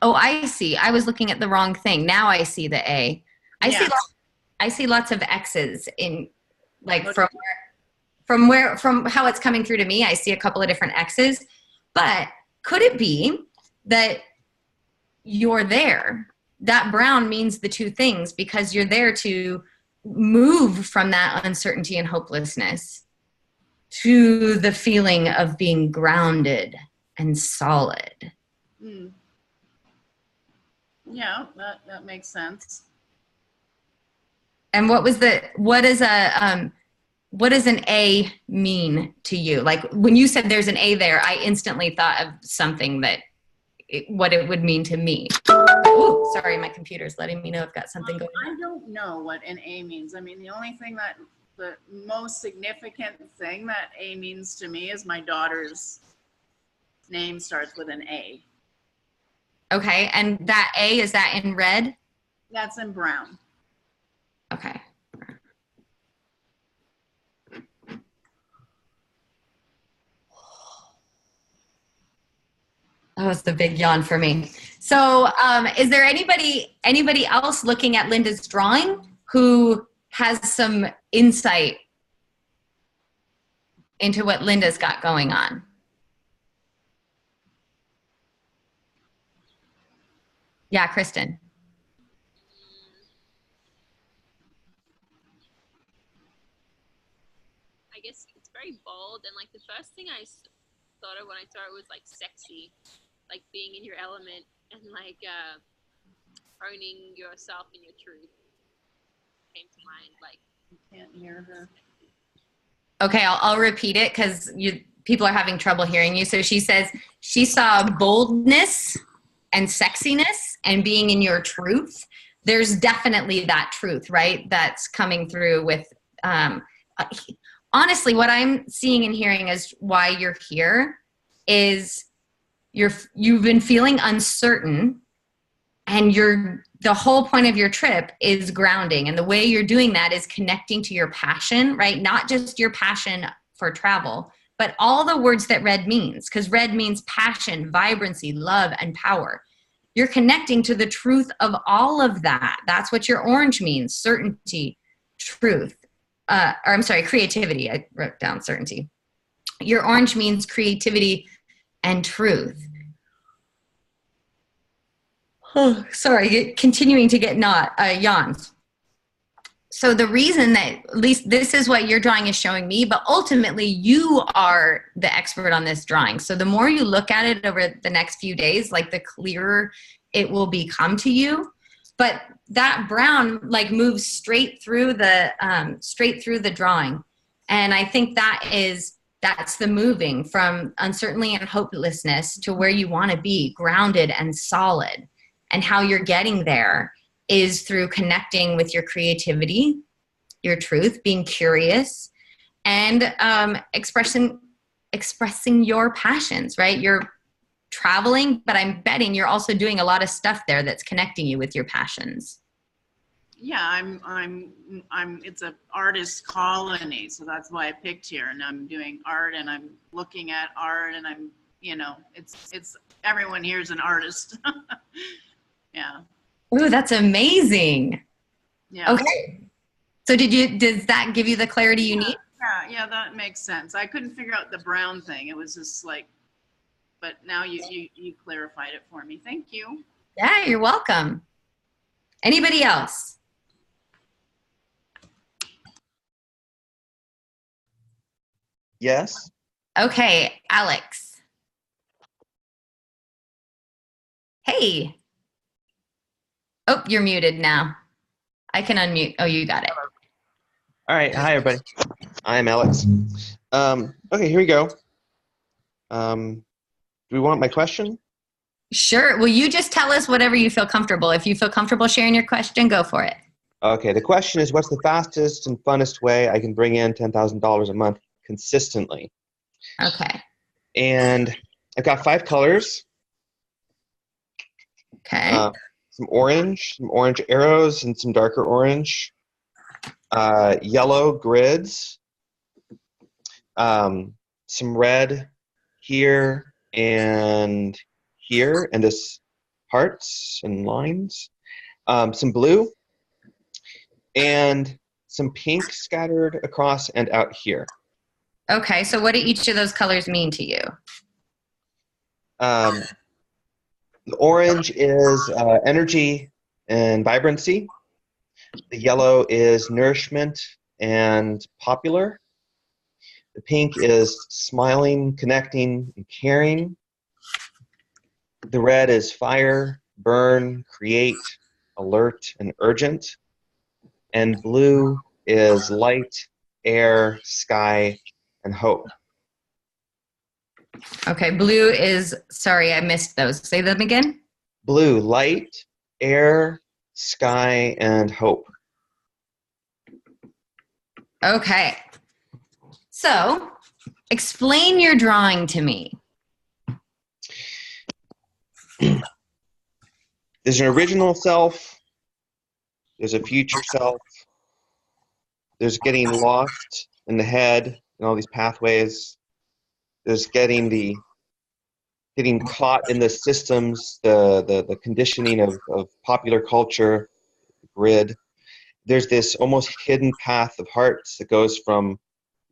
I see. I was looking at the wrong thing. Now I see the A. I see lots of X's in, like, from how it's coming through to me. I see a couple of different X's. But could it be that you're there? That brown means the two things, because you're there to move from that uncertainty and hopelessness to the feeling of being grounded and solid. Yeah, that makes sense. And what does an A mean to you? Like, when you said there's an A there, I instantly thought of something what it would mean to me. Oh, sorry, my computer's letting me know I've got something going on. I don't know what an A means. I mean, the only thing the most significant thing that A means to me is my daughter's name starts with an A. Okay, and that A, is that in red? That's in brown. Okay. That was the big yawn for me. So is there anybody else looking at Linda's drawing who has some insight into what Linda's got going on? Yeah, Kristen. I guess it's very bold, and like the first thing I thought of when I saw it was like sexy, like being in your element and like owning yourself and your truth came to mind. Like, You can't hear her. Okay, I'll repeat it because people are having trouble hearing you. So she says she saw boldness and sexiness and being in your truth. There's definitely that truth, right? That's coming through with honestly, what I'm seeing and hearing is why you're here is you've been feeling uncertain, and the whole point of your trip is grounding. And the way you're doing that is connecting to your passion, right? Not just your passion for travel, but all the words that red means, because red means passion, vibrancy, love, and power. You're connecting to the truth of all of that. That's what your orange means: certainty, truth. Creativity. I wrote down certainty. Your orange means creativity and truth. Oh, sorry, continuing to get yawns. So the reason that, at least this is what your drawing is showing me, but ultimately you are the expert on this drawing. So the more you look at it over the next few days, like the clearer it will become to you. But that brown like moves straight through the drawing. And I think that's the moving from uncertainty and hopelessness to where you want to be, grounded and solid. And how you're getting there is through connecting with your creativity, your truth, being curious, and expressing your passions, right? You're traveling, but I'm betting you're also doing a lot of stuff there that's connecting you with your passions. Yeah, it's an artist colony, so that's why I picked here. And I'm doing art, and I'm looking at art, and I'm, it's everyone here is an artist. Yeah. Ooh, that's amazing. Yeah. Okay. So does that give you the clarity you need? Yeah, that makes sense. I couldn't figure out the brown thing. It was just like, but now you clarified it for me. Thank you. Yeah, you're welcome. Anybody else? Yes. Okay, Alex. Hey. Oh, you're muted now. I can unmute. Oh, you got it. All right. Hi, everybody. I'm Alex. Okay, here we go. Do we want my question? Sure. Well, you just tell us whatever you feel comfortable. If you feel comfortable sharing your question, go for it. Okay, the question is, what's the fastest and funnest way I can bring in $10,000 a month consistently? Okay. And I've got 5 colors. Okay. Some orange arrows, and some darker orange. Yellow grids. Some red here and here, and this hearts and lines. Some blue, and some pink scattered across and out here. Okay, so what do each of those colors mean to you? The orange is energy and vibrancy. The yellow is nourishment and popular. The pink is smiling, connecting, and caring. The red is fire, burn, create, alert, and urgent. And blue is light, air, sky, and hope. Okay, blue is, sorry, I missed those. Say them again. Blue, light, air, sky, and hope. Okay. So, explain your drawing to me. There's an original self. There's a future self. There's getting lost in the head and all these pathways. There's getting caught in the systems, the conditioning of popular culture, the grid. There's this almost hidden path of hearts that goes from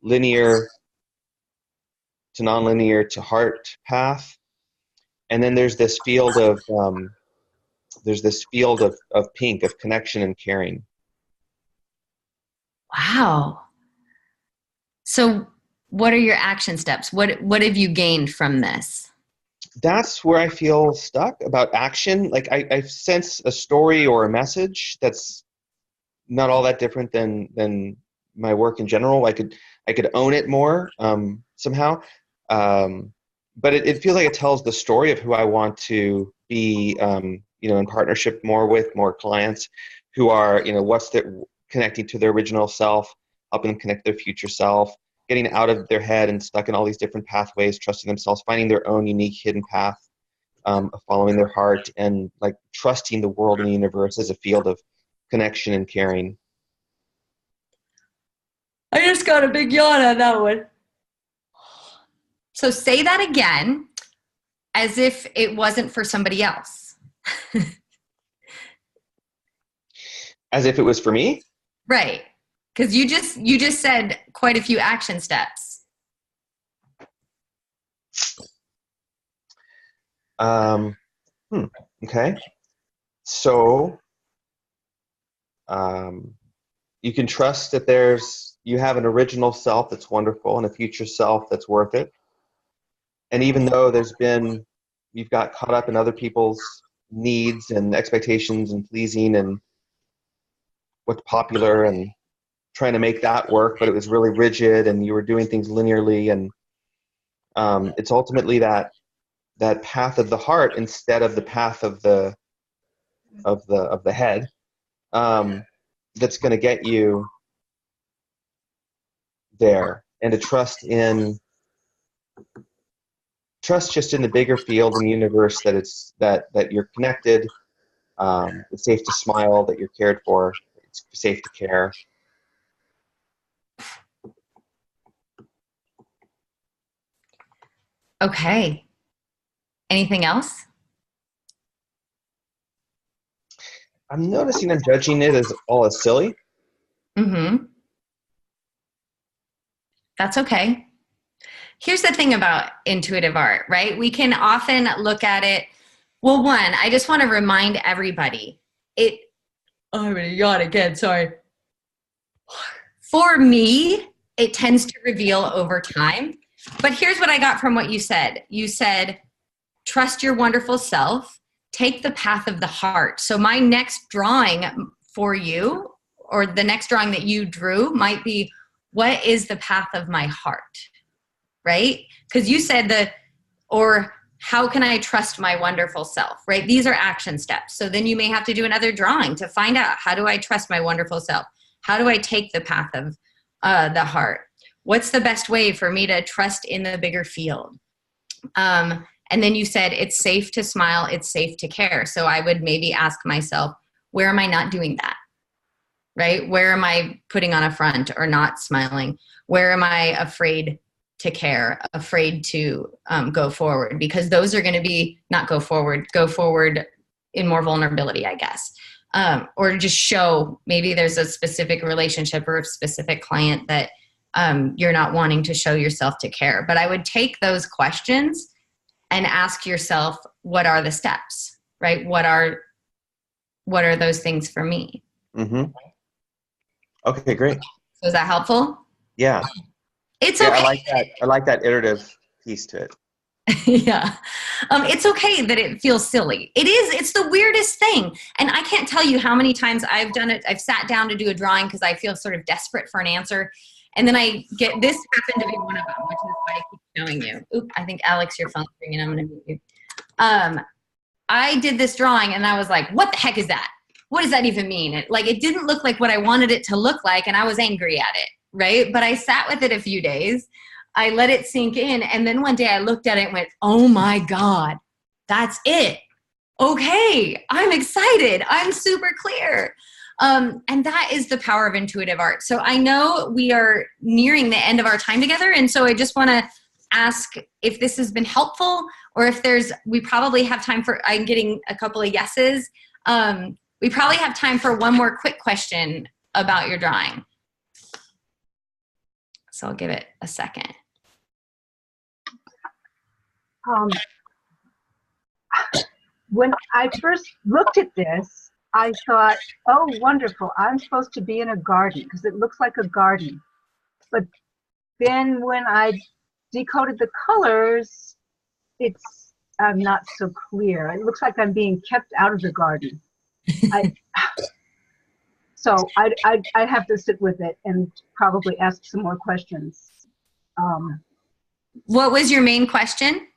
linear to nonlinear to heart path. And then there's this field of pink, of connection and caring. Wow. So what are your action steps? What have you gained from this? That's where I feel stuck about action. Like I sense a story or a message that's not all that different than my work in general. I could own it more somehow. But it feels like it tells the story of who I want to be, in partnership more clients who are, connecting to their original self, helping them connect to their future self, getting out of their head and stuck in all these different pathways, trusting themselves, finding their own unique hidden path, of following their heart, and like trusting the world and the universe as a field of connection and caring. I just got a big yawn on that one. So say that again, as if it wasn't for somebody else. As if it was for me? Right. Because you just said quite a few action steps. Okay. So you can trust that you have an original self that's wonderful and a future self that's worth it. And even though you've got caught up in other people's needs and expectations and pleasing and what's popular and trying to make that work, but it was really rigid and you were doing things linearly, and it's ultimately that path of the heart instead of the path of the head, that's going to get you there. And to trust just in the bigger field in the universe, that you're connected, it's safe to smile, that you're cared for, it's safe to care. Okay. Anything else? I'm noticing I'm judging it as all as silly. Mm-hmm. That's okay. Here's the thing about intuitive art, right? We can often look at it. Well, one, I just want to remind everybody, I'm going to yawn again, sorry. For me, it tends to reveal over time. But here's what I got from what you said. You said, trust your wonderful self, take the path of the heart. So my next drawing for you, or the next drawing that you drew, might be, what is the path of my heart? Right? Because you said or how can I trust my wonderful self, right? These are action steps. So then you may have to do another drawing to find out, how do I trust my wonderful self? How do I take the path of the heart? What's the best way for me to trust in the bigger field? And then you said, it's safe to smile, it's safe to care. So I would maybe ask myself, where am I not doing that? Right? Where am I putting on a front or not smiling? Where am I afraid to care, afraid to go forward? Because those are going to be not go forward in more vulnerability, I guess. Or just show, maybe there's a specific relationship or a specific client that you're not wanting to show yourself to care. But I would take those questions and ask yourself, what are the steps, right? What are those things for me? Mm-hmm. Okay, great. So is that helpful? Yeah. It's okay. I like that iterative piece to it. Yeah. It's okay that it feels silly. It's the weirdest thing. And I can't tell you how many times I've done it. I've sat down to do a drawing because I feel sort of desperate for an answer. And then I get, this happened to be one of them, which is why I keep showing you. Oop, I think Alex, your phone's ringing. I'm going to mute you. I did this drawing and I was like, what the heck is that? What does that even mean? It didn't look like what I wanted it to look like, and I was angry at it, right? But I sat with it a few days. I let it sink in, and then one day I looked at it and went, oh my God, that's it. Okay, I'm excited. I'm super clear. And that is the power of intuitive art. So I know we are nearing the end of our time together, and so I just want to ask if this has been helpful, or if we probably have time for, I'm getting a couple of yeses. We probably have time for one more quick question about your drawing. So I'll give it a second. When I first looked at this, I thought, oh, wonderful, I'm supposed to be in a garden because it looks like a garden. But then when I decoded the colors, it's not so clear. It looks like I'm being kept out of the garden. So I have to sit with it and probably ask some more questions. What was your main question?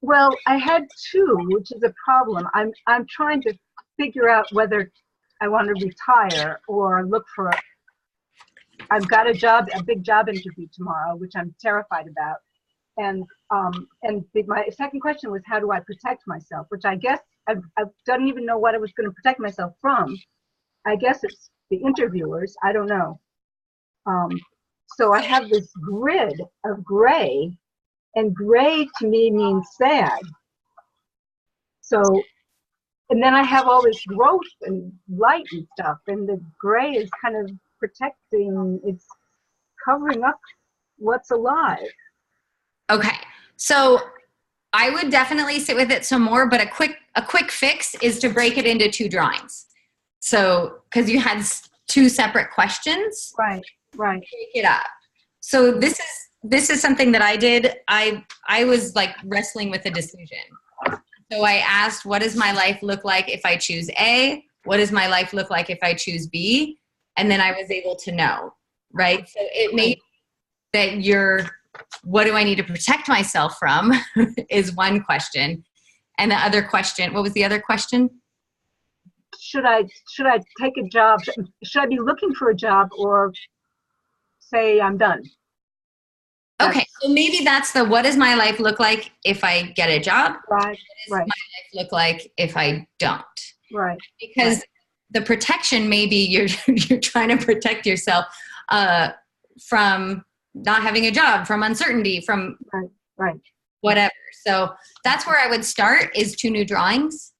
Well, I had two, which is a problem. I'm trying to figure out whether I want to retire or look for I've got a big job interview tomorrow, which I'm terrified about. And my second question was, how do I protect myself? Which I guess I don't even know what I was going to protect myself from. I guess it's the interviewers. I don't know. So I have this grid of gray, and gray to me means sad. So, and then I have all this growth and light and stuff, and the gray is kind of protecting, it's covering up what's alive. Okay, so I would definitely sit with it some more, but a quick fix is to break it into 2 drawings. So, because you had 2 separate questions. Right. Break it up. So this is something that I did. I was like wrestling with a decision. So I asked, what does my life look like if I choose A? What does my life look like if I choose B? And then I was able to know, right? So it made that what do I need to protect myself from is one question. And the other question, what was the other question? Should I take a job? Should I be looking for a job or say I'm done? Okay, so maybe that's what does my life look like if I get a job? Right, what does right. my life look like if I don't? Right. Because the protection, maybe you're trying to protect yourself from not having a job, from uncertainty, from right. whatever. So that's where I would start, is 2 new drawings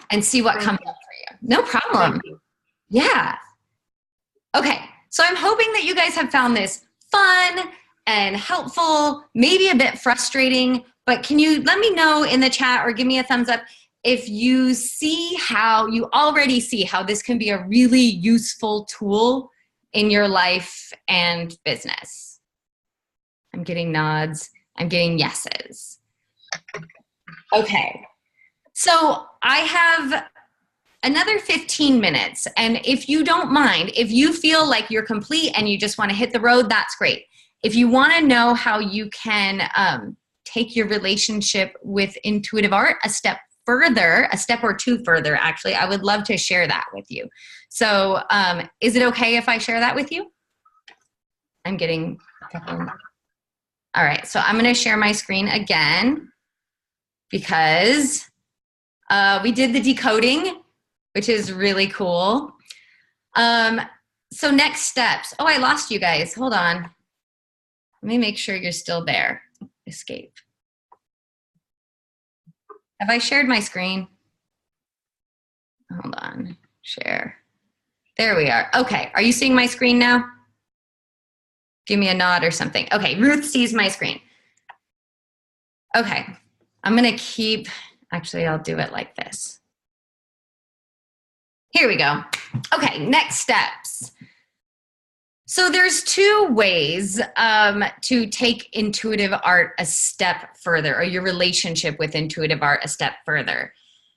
and see what comes up for you. No problem. Yeah. Okay. So I'm hoping that you guys have found this fun and helpful, maybe a bit frustrating, but can you let me know in the chat or give me a thumbs up if you already see how this can be a really useful tool in your life and business. I'm getting nods. I'm getting yeses. Okay. So I have another 15 minutes. And if you don't mind, if you feel like you're complete and you just want to hit the road, that's great. If you want to know how you can take your relationship with intuitive art a step further, a step or 2 further, actually, I would love to share that with you. So is it okay if I share that with you? I'm getting a couple. All right, so I'm going to share my screen again because we did the decoding, which is really cool. So next steps. Oh, I lost you guys. Hold on. Let me make sure you're still there. Escape. Have I shared my screen? Hold on. Share. There we are. Okay. Are you seeing my screen now? Give me a nod or something. Okay. Ruth sees my screen. Okay. I'm going to keep, actually, I'll do it like this. Here we go. Okay. Next steps. So there's 2 ways to take intuitive art a step further, or your relationship with intuitive art a step further.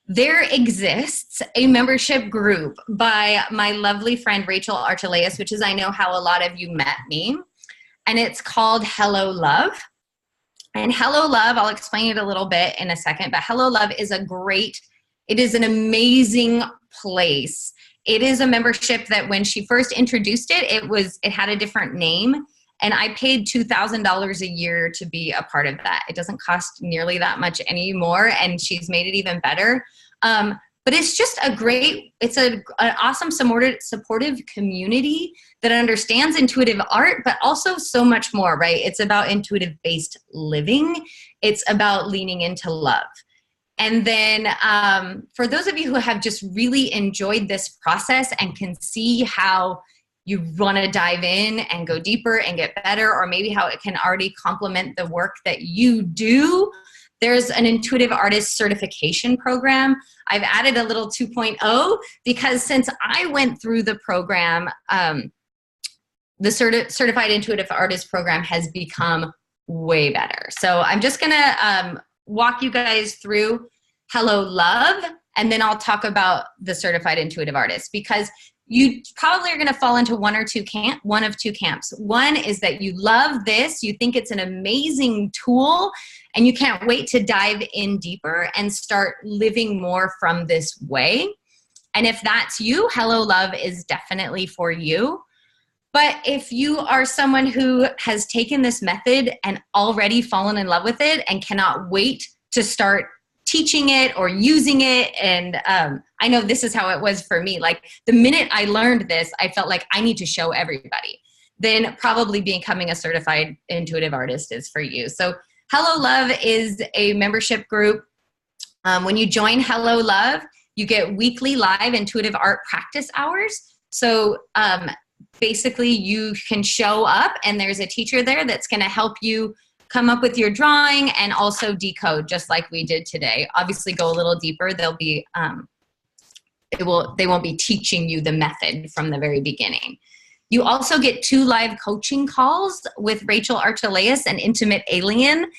There exists a membership group by my lovely friend Rachel Archelaus, which is, I know, how a lot of you met me. And it's called Hello Love. And Hello Love, I'll explain it a little bit in a second, but Hello Love is it is an amazing place. It is a membership that when she first introduced it, it had a different name, and I paid $2,000 a year to be a part of that. It doesn't cost nearly that much anymore, and she's made it even better. But it's just an awesome supportive community that understands intuitive art, but also so much more, right? It's about intuitive-based living. It's about leaning into love. And then for those of you who have just really enjoyed this process and can see how you want to dive in and go deeper and get better, or maybe how it can already complement the work that you do, there's an intuitive artist certification program. I've added a little 2.0 because since I went through the program, the certified intuitive artist program has become way better. So I'm just going to walk you guys through Hello Love, and then I'll talk about the certified intuitive artist, because you probably are going to fall into one of two camps. One is that you love this, you think it's an amazing tool, and you can't wait to dive in deeper and start living more from this way. And if that's you, Hello Love is definitely for you. But if you are someone who has taken this method and already fallen in love with it and cannot wait to start teaching it or using it, and I know this is how it was for me. Like the minute I learned this, I felt like I need to show everybody. Then probably becoming a certified intuitive artist is for you. So Hello Love is a membership group. When you join Hello Love, you get weekly live intuitive art practice hours. So basically you can show up and there's a teacher there that's going to help you come up with your drawing and also decode, just like we did today. Obviously go a little deeper. They'll be, they won't be teaching you the method from the very beginning. You also get 2 live coaching calls with Rachel Archelaus and Intimate Alien.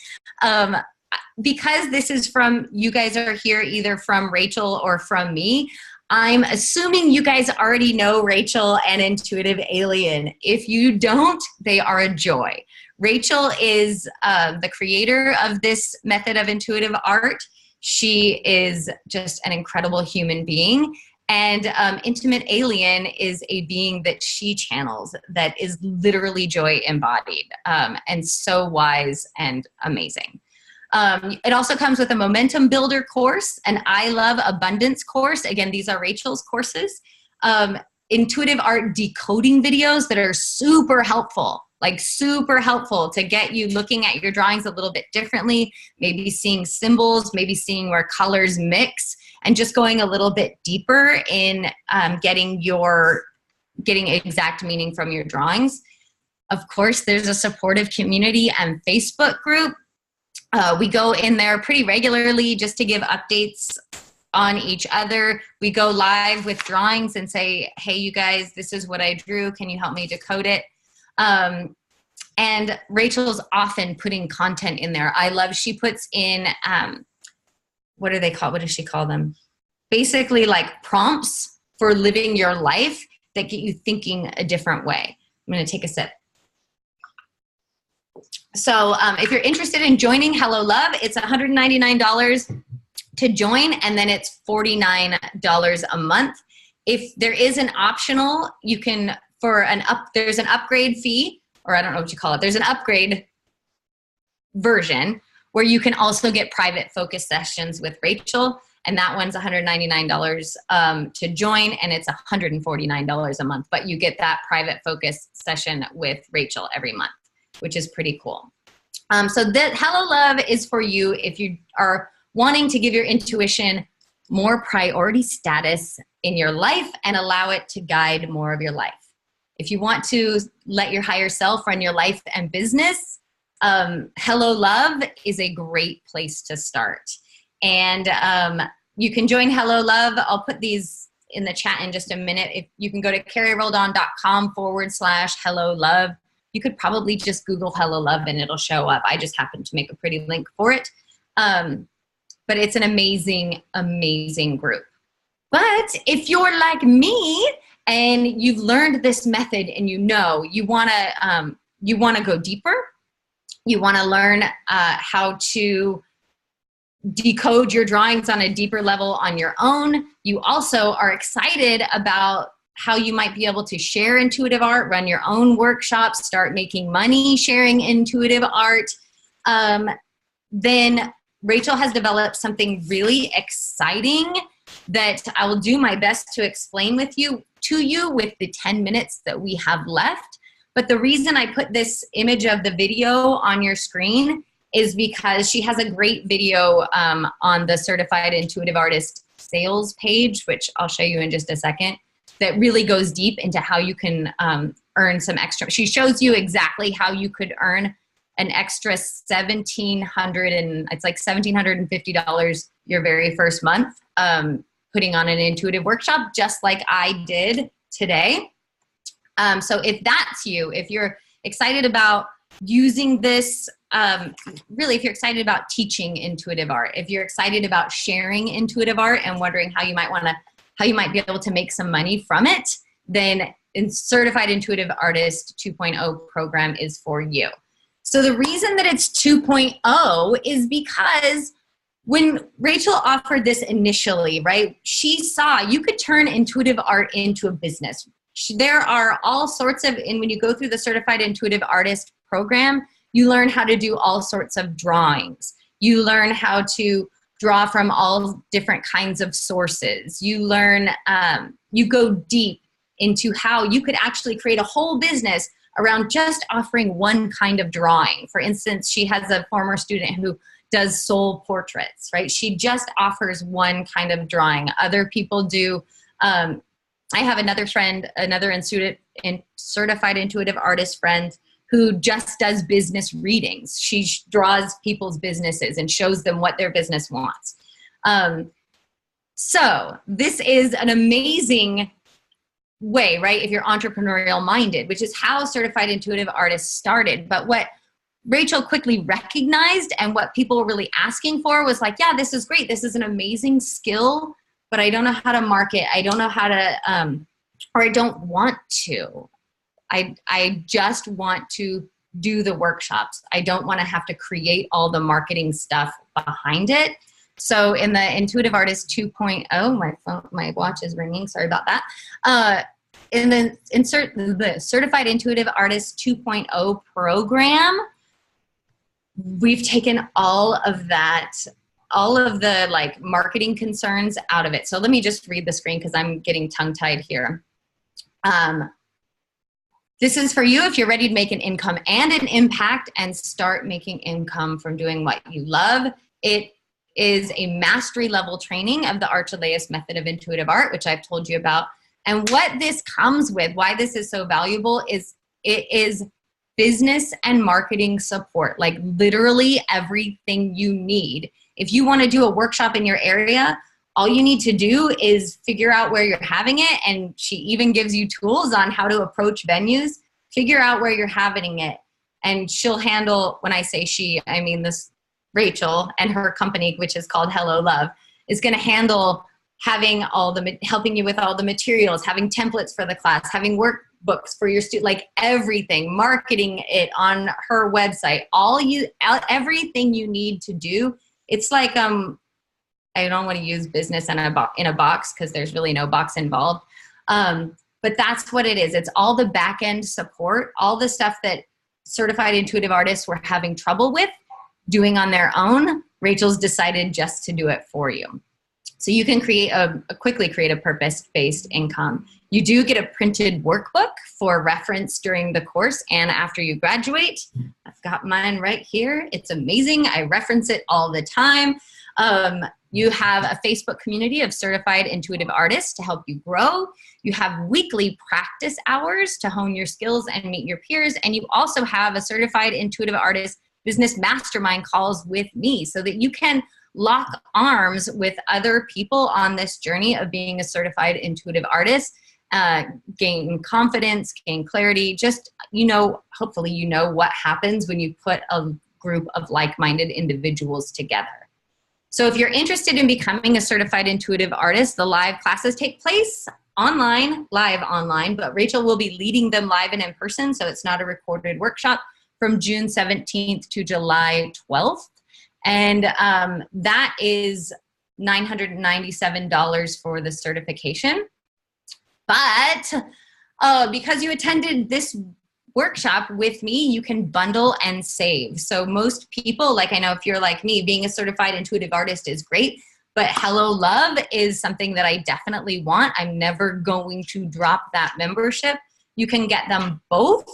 Because this is from, you guys are here either from Rachel or from me, I'm assuming you guys already know Rachel and Intuitive Alien. If you don't, they are a joy. Rachel is the creator of this method of intuitive art. She is just an incredible human being. And Intimate Alien is a being that she channels that is literally joy embodied, and so wise and amazing. It also comes with a momentum builder course, an I Love Abundance course. Again, these are Rachel's courses. Intuitive art decoding videos that are super helpful, like super helpful to get you looking at your drawings a little bit differently, maybe seeing symbols, maybe seeing where colors mix, and just going a little bit deeper in getting exact meaning from your drawings. Of course, there's a supportive community and Facebook group. We go in there pretty regularly just to give updates on each other. We go live with drawings and say, hey, you guys, this is what I drew. Can you help me decode it? And Rachel's often putting content in there. She puts in, what are they called? What does she call them? Basically like prompts for living your life that get you thinking a different way. I'm going to take a sip. So if you're interested in joining Hello Love, it's $199 to join, and then it's $49 a month. If there is an optional, you can, there's an upgrade fee, or I don't know what you call it. There's an upgrade version where you can also get private focus sessions with Rachel, and that one's $199 to join, and it's $149 a month, but you get that private focus session with Rachel every month, which is pretty cool. So that Hello Love is for you if you are wanting to give your intuition more priority status in your life and allow it to guide more of your life. If you want to let your higher self run your life and business, Hello Love is a great place to start. And you can join Hello Love. I'll put these in the chat in just a minute. If you can go to carrieroldan.com/Hello Love. You could probably just Google Hello Love and it'll show up. I just happened to make a pretty link for it. But it's an amazing, amazing group. But if you're like me and you've learned this method and you wanna go deeper, you wanna learn how to decode your drawings on a deeper level on your own. You also are excited about how you might be able to share intuitive art, run your own workshops, start making money sharing intuitive art. Then Rachel has developed something really exciting that I will do my best to explain to you with the 10 minutes that we have left. But the reason I put this image of the video on your screen is because she has a great video on the Certified Intuitive Artist sales page, which I'll show you in just a second, that really goes deep into how you can earn some extra. She shows you exactly how you could earn an extra $1,750 your very first month, putting on an intuitive workshop, just like I did today. So if that's you, if you're excited about using this, really, if you're excited about teaching intuitive art, if you're excited about sharing intuitive art and wondering how you might be able to make some money from it, then Certified Intuitive Artist 2.0 program is for you. So the reason that it's 2.0 is because when Rachel offered this initially, right, she saw you could turn intuitive art into a business. There are all sorts of, and when you go through the Certified Intuitive Artist program, you learn how to do all sorts of drawings. You learn how to draw from all different kinds of sources. You learn, you go deep into how you could actually create a whole business around just offering one kind of drawing. For instance, she has a former student who does soul portraits, right? She just offers one kind of drawing. Other people do, I have another friend, another certified intuitive artist friend who just does business readings. She draws people's businesses and shows them what their business wants. So this is an amazing way, right? If you're entrepreneurial minded, which is how Certified Intuitive Artists started. But what Rachel quickly recognized and what people were really asking for was like, yeah, this is great. This is an amazing skill, but I don't know how to market. I don't know how to, or I don't want to. I just want to do the workshops. I don't want to have to create all the marketing stuff behind it. So in the Intuitive Artist 2.0, my watch is ringing, sorry about that. In the Certified Intuitive Artist 2.0 program, we've taken all of that, all of the like marketing concerns out of it. So let me just read the screen because I'm getting tongue-tied here. This is for you if you're ready to make an income and an impact and start making income from doing what you love. It is a mastery level training of the Archelaus method of intuitive art, which I've told you about. And what this comes with, why this is so valuable, is it is business and marketing support, like literally everything you need. If you want to do a workshop in your area, all you need to do is figure out where you're having it, and she even gives you tools on how to approach venues. Figure out where you're having it, and she'll handle, when I say she, I mean this Rachel and her company, which is called Hello Love, is going to handle having all the, helping you with all the materials, having templates for the class, having workbooks for your student, like everything, marketing it on her website, everything you need to do. It's like, I don't want to use business in a box because there's really no box involved. But that's what it is. It's all the back end support, all the stuff that certified intuitive artists were having trouble with doing on their own. Rachel's decided just to do it for you. So you can quickly create a purpose-based income. You do get a printed workbook for reference during the course and after you graduate. I've got mine right here. It's amazing. I reference it all the time. You have a Facebook community of certified intuitive artists to help you grow. You have weekly practice hours to hone your skills and meet your peers. And you also have a certified intuitive artist business mastermind calls with me so that you can lock arms with other people on this journey of being a certified intuitive artist, gain confidence, gain clarity. Just, hopefully you know what happens when you put a group of like-minded individuals together. So if you're interested in becoming a certified intuitive artist, the live classes take place live online, but Rachel will be leading them live and in person, so it's not a recorded workshop, from June 17th to July 12th. And that is $997 for the certification. But because you attended this workshop with me, you can bundle and save. So most people, like I know if you're like me, being a certified intuitive artist is great, but Hello Love is something that I definitely want. I'm never going to drop that membership. You can get them both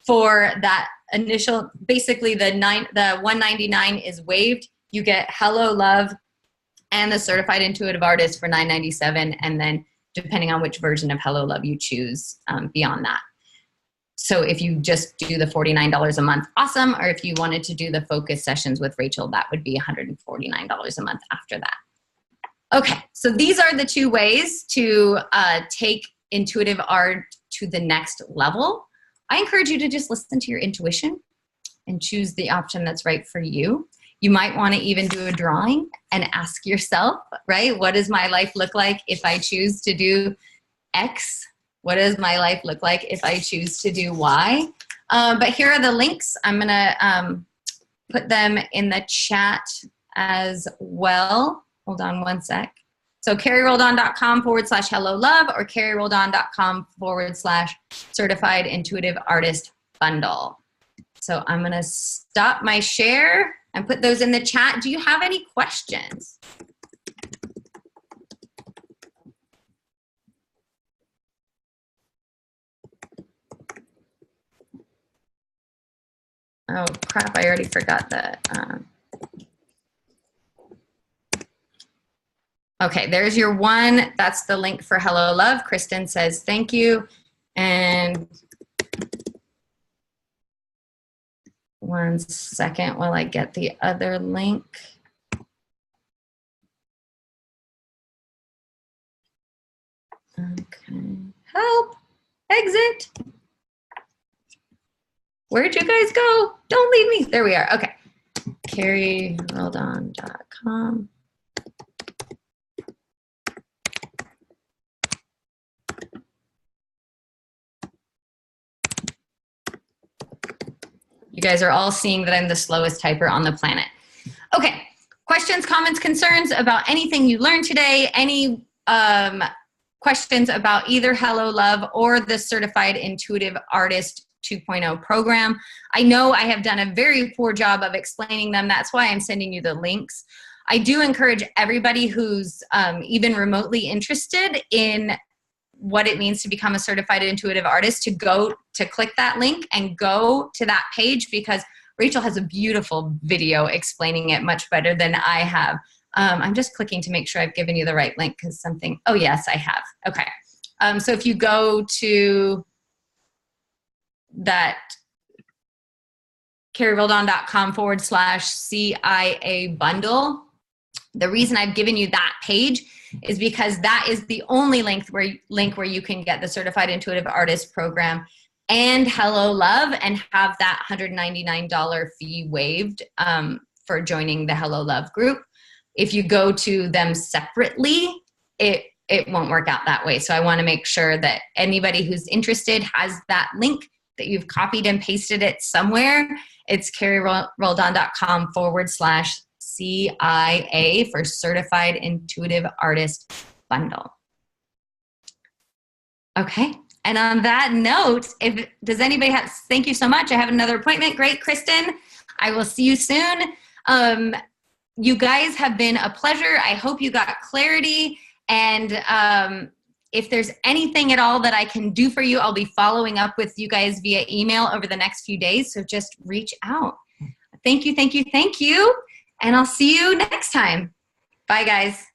for that initial, basically the $199 is waived. You get Hello Love and the certified intuitive artist for $997, and then depending on which version of Hello Love you choose beyond that. So if you just do the $49 a month, awesome. Or if you wanted to do the focus sessions with Rachel, that would be $149 a month after that. Okay, so these are the two ways to take intuitive art to the next level. I encourage you to just listen to your intuition and choose the option that's right for you. You might want to even do a drawing and ask yourself, right? What does my life look like if I choose to do X? What does my life look like if I choose to do Y? But here are the links. I'm going to put them in the chat as well. Hold on one sec. So carrierolledon.com/hello love or carrierolledon.com/certified intuitive artist bundle. So I'm going to stop my share and put those in the chat. Do you have any questions? Oh, crap, I already forgot that. Okay, there's your one. That's the link for Hello Love. Kristen says thank you. And one second while I get the other link. Okay, help, exit. Where'd you guys go? Don't leave me. There we are. Okay. carrierolledon.com. You guys are all seeing that I'm the slowest typer on the planet. Okay. Questions, comments, concerns about anything you learned today? Any questions about either Hello Love or the Certified Intuitive Artist 2.0 program? I know I have done a very poor job of explaining them. That's why I'm sending you the links. I do encourage everybody who's even remotely interested in what it means to become a certified intuitive artist to go to click that link and go to that page, because Rachel has a beautiful video explaining it much better than I have. I'm just clicking to make sure I've given you the right link because something, oh yes, I have. Okay. So if you go to that carrierolledon.com/CIA bundle, the reason I've given you that page is because that is the only link where you can get the Certified Intuitive Artist program and Hello Love and have that $199 fee waived for joining the Hello Love group. If you go to them separately, it won't work out that way. So I want to make sure that anybody who's interested has that link, that you've copied and pasted it somewhere. It's carrierolledon.com/CIA for Certified Intuitive Artist Bundle. Okay. And on that note, does anybody have, thank you so much. I have another appointment. Great, Kristen. I will see you soon. You guys have been a pleasure. I hope you got clarity. And if there's anything at all that I can do for you, I'll be following up with you guys via email over the next few days. So just reach out. Thank you, thank you, thank you. And I'll see you next time. Bye, guys.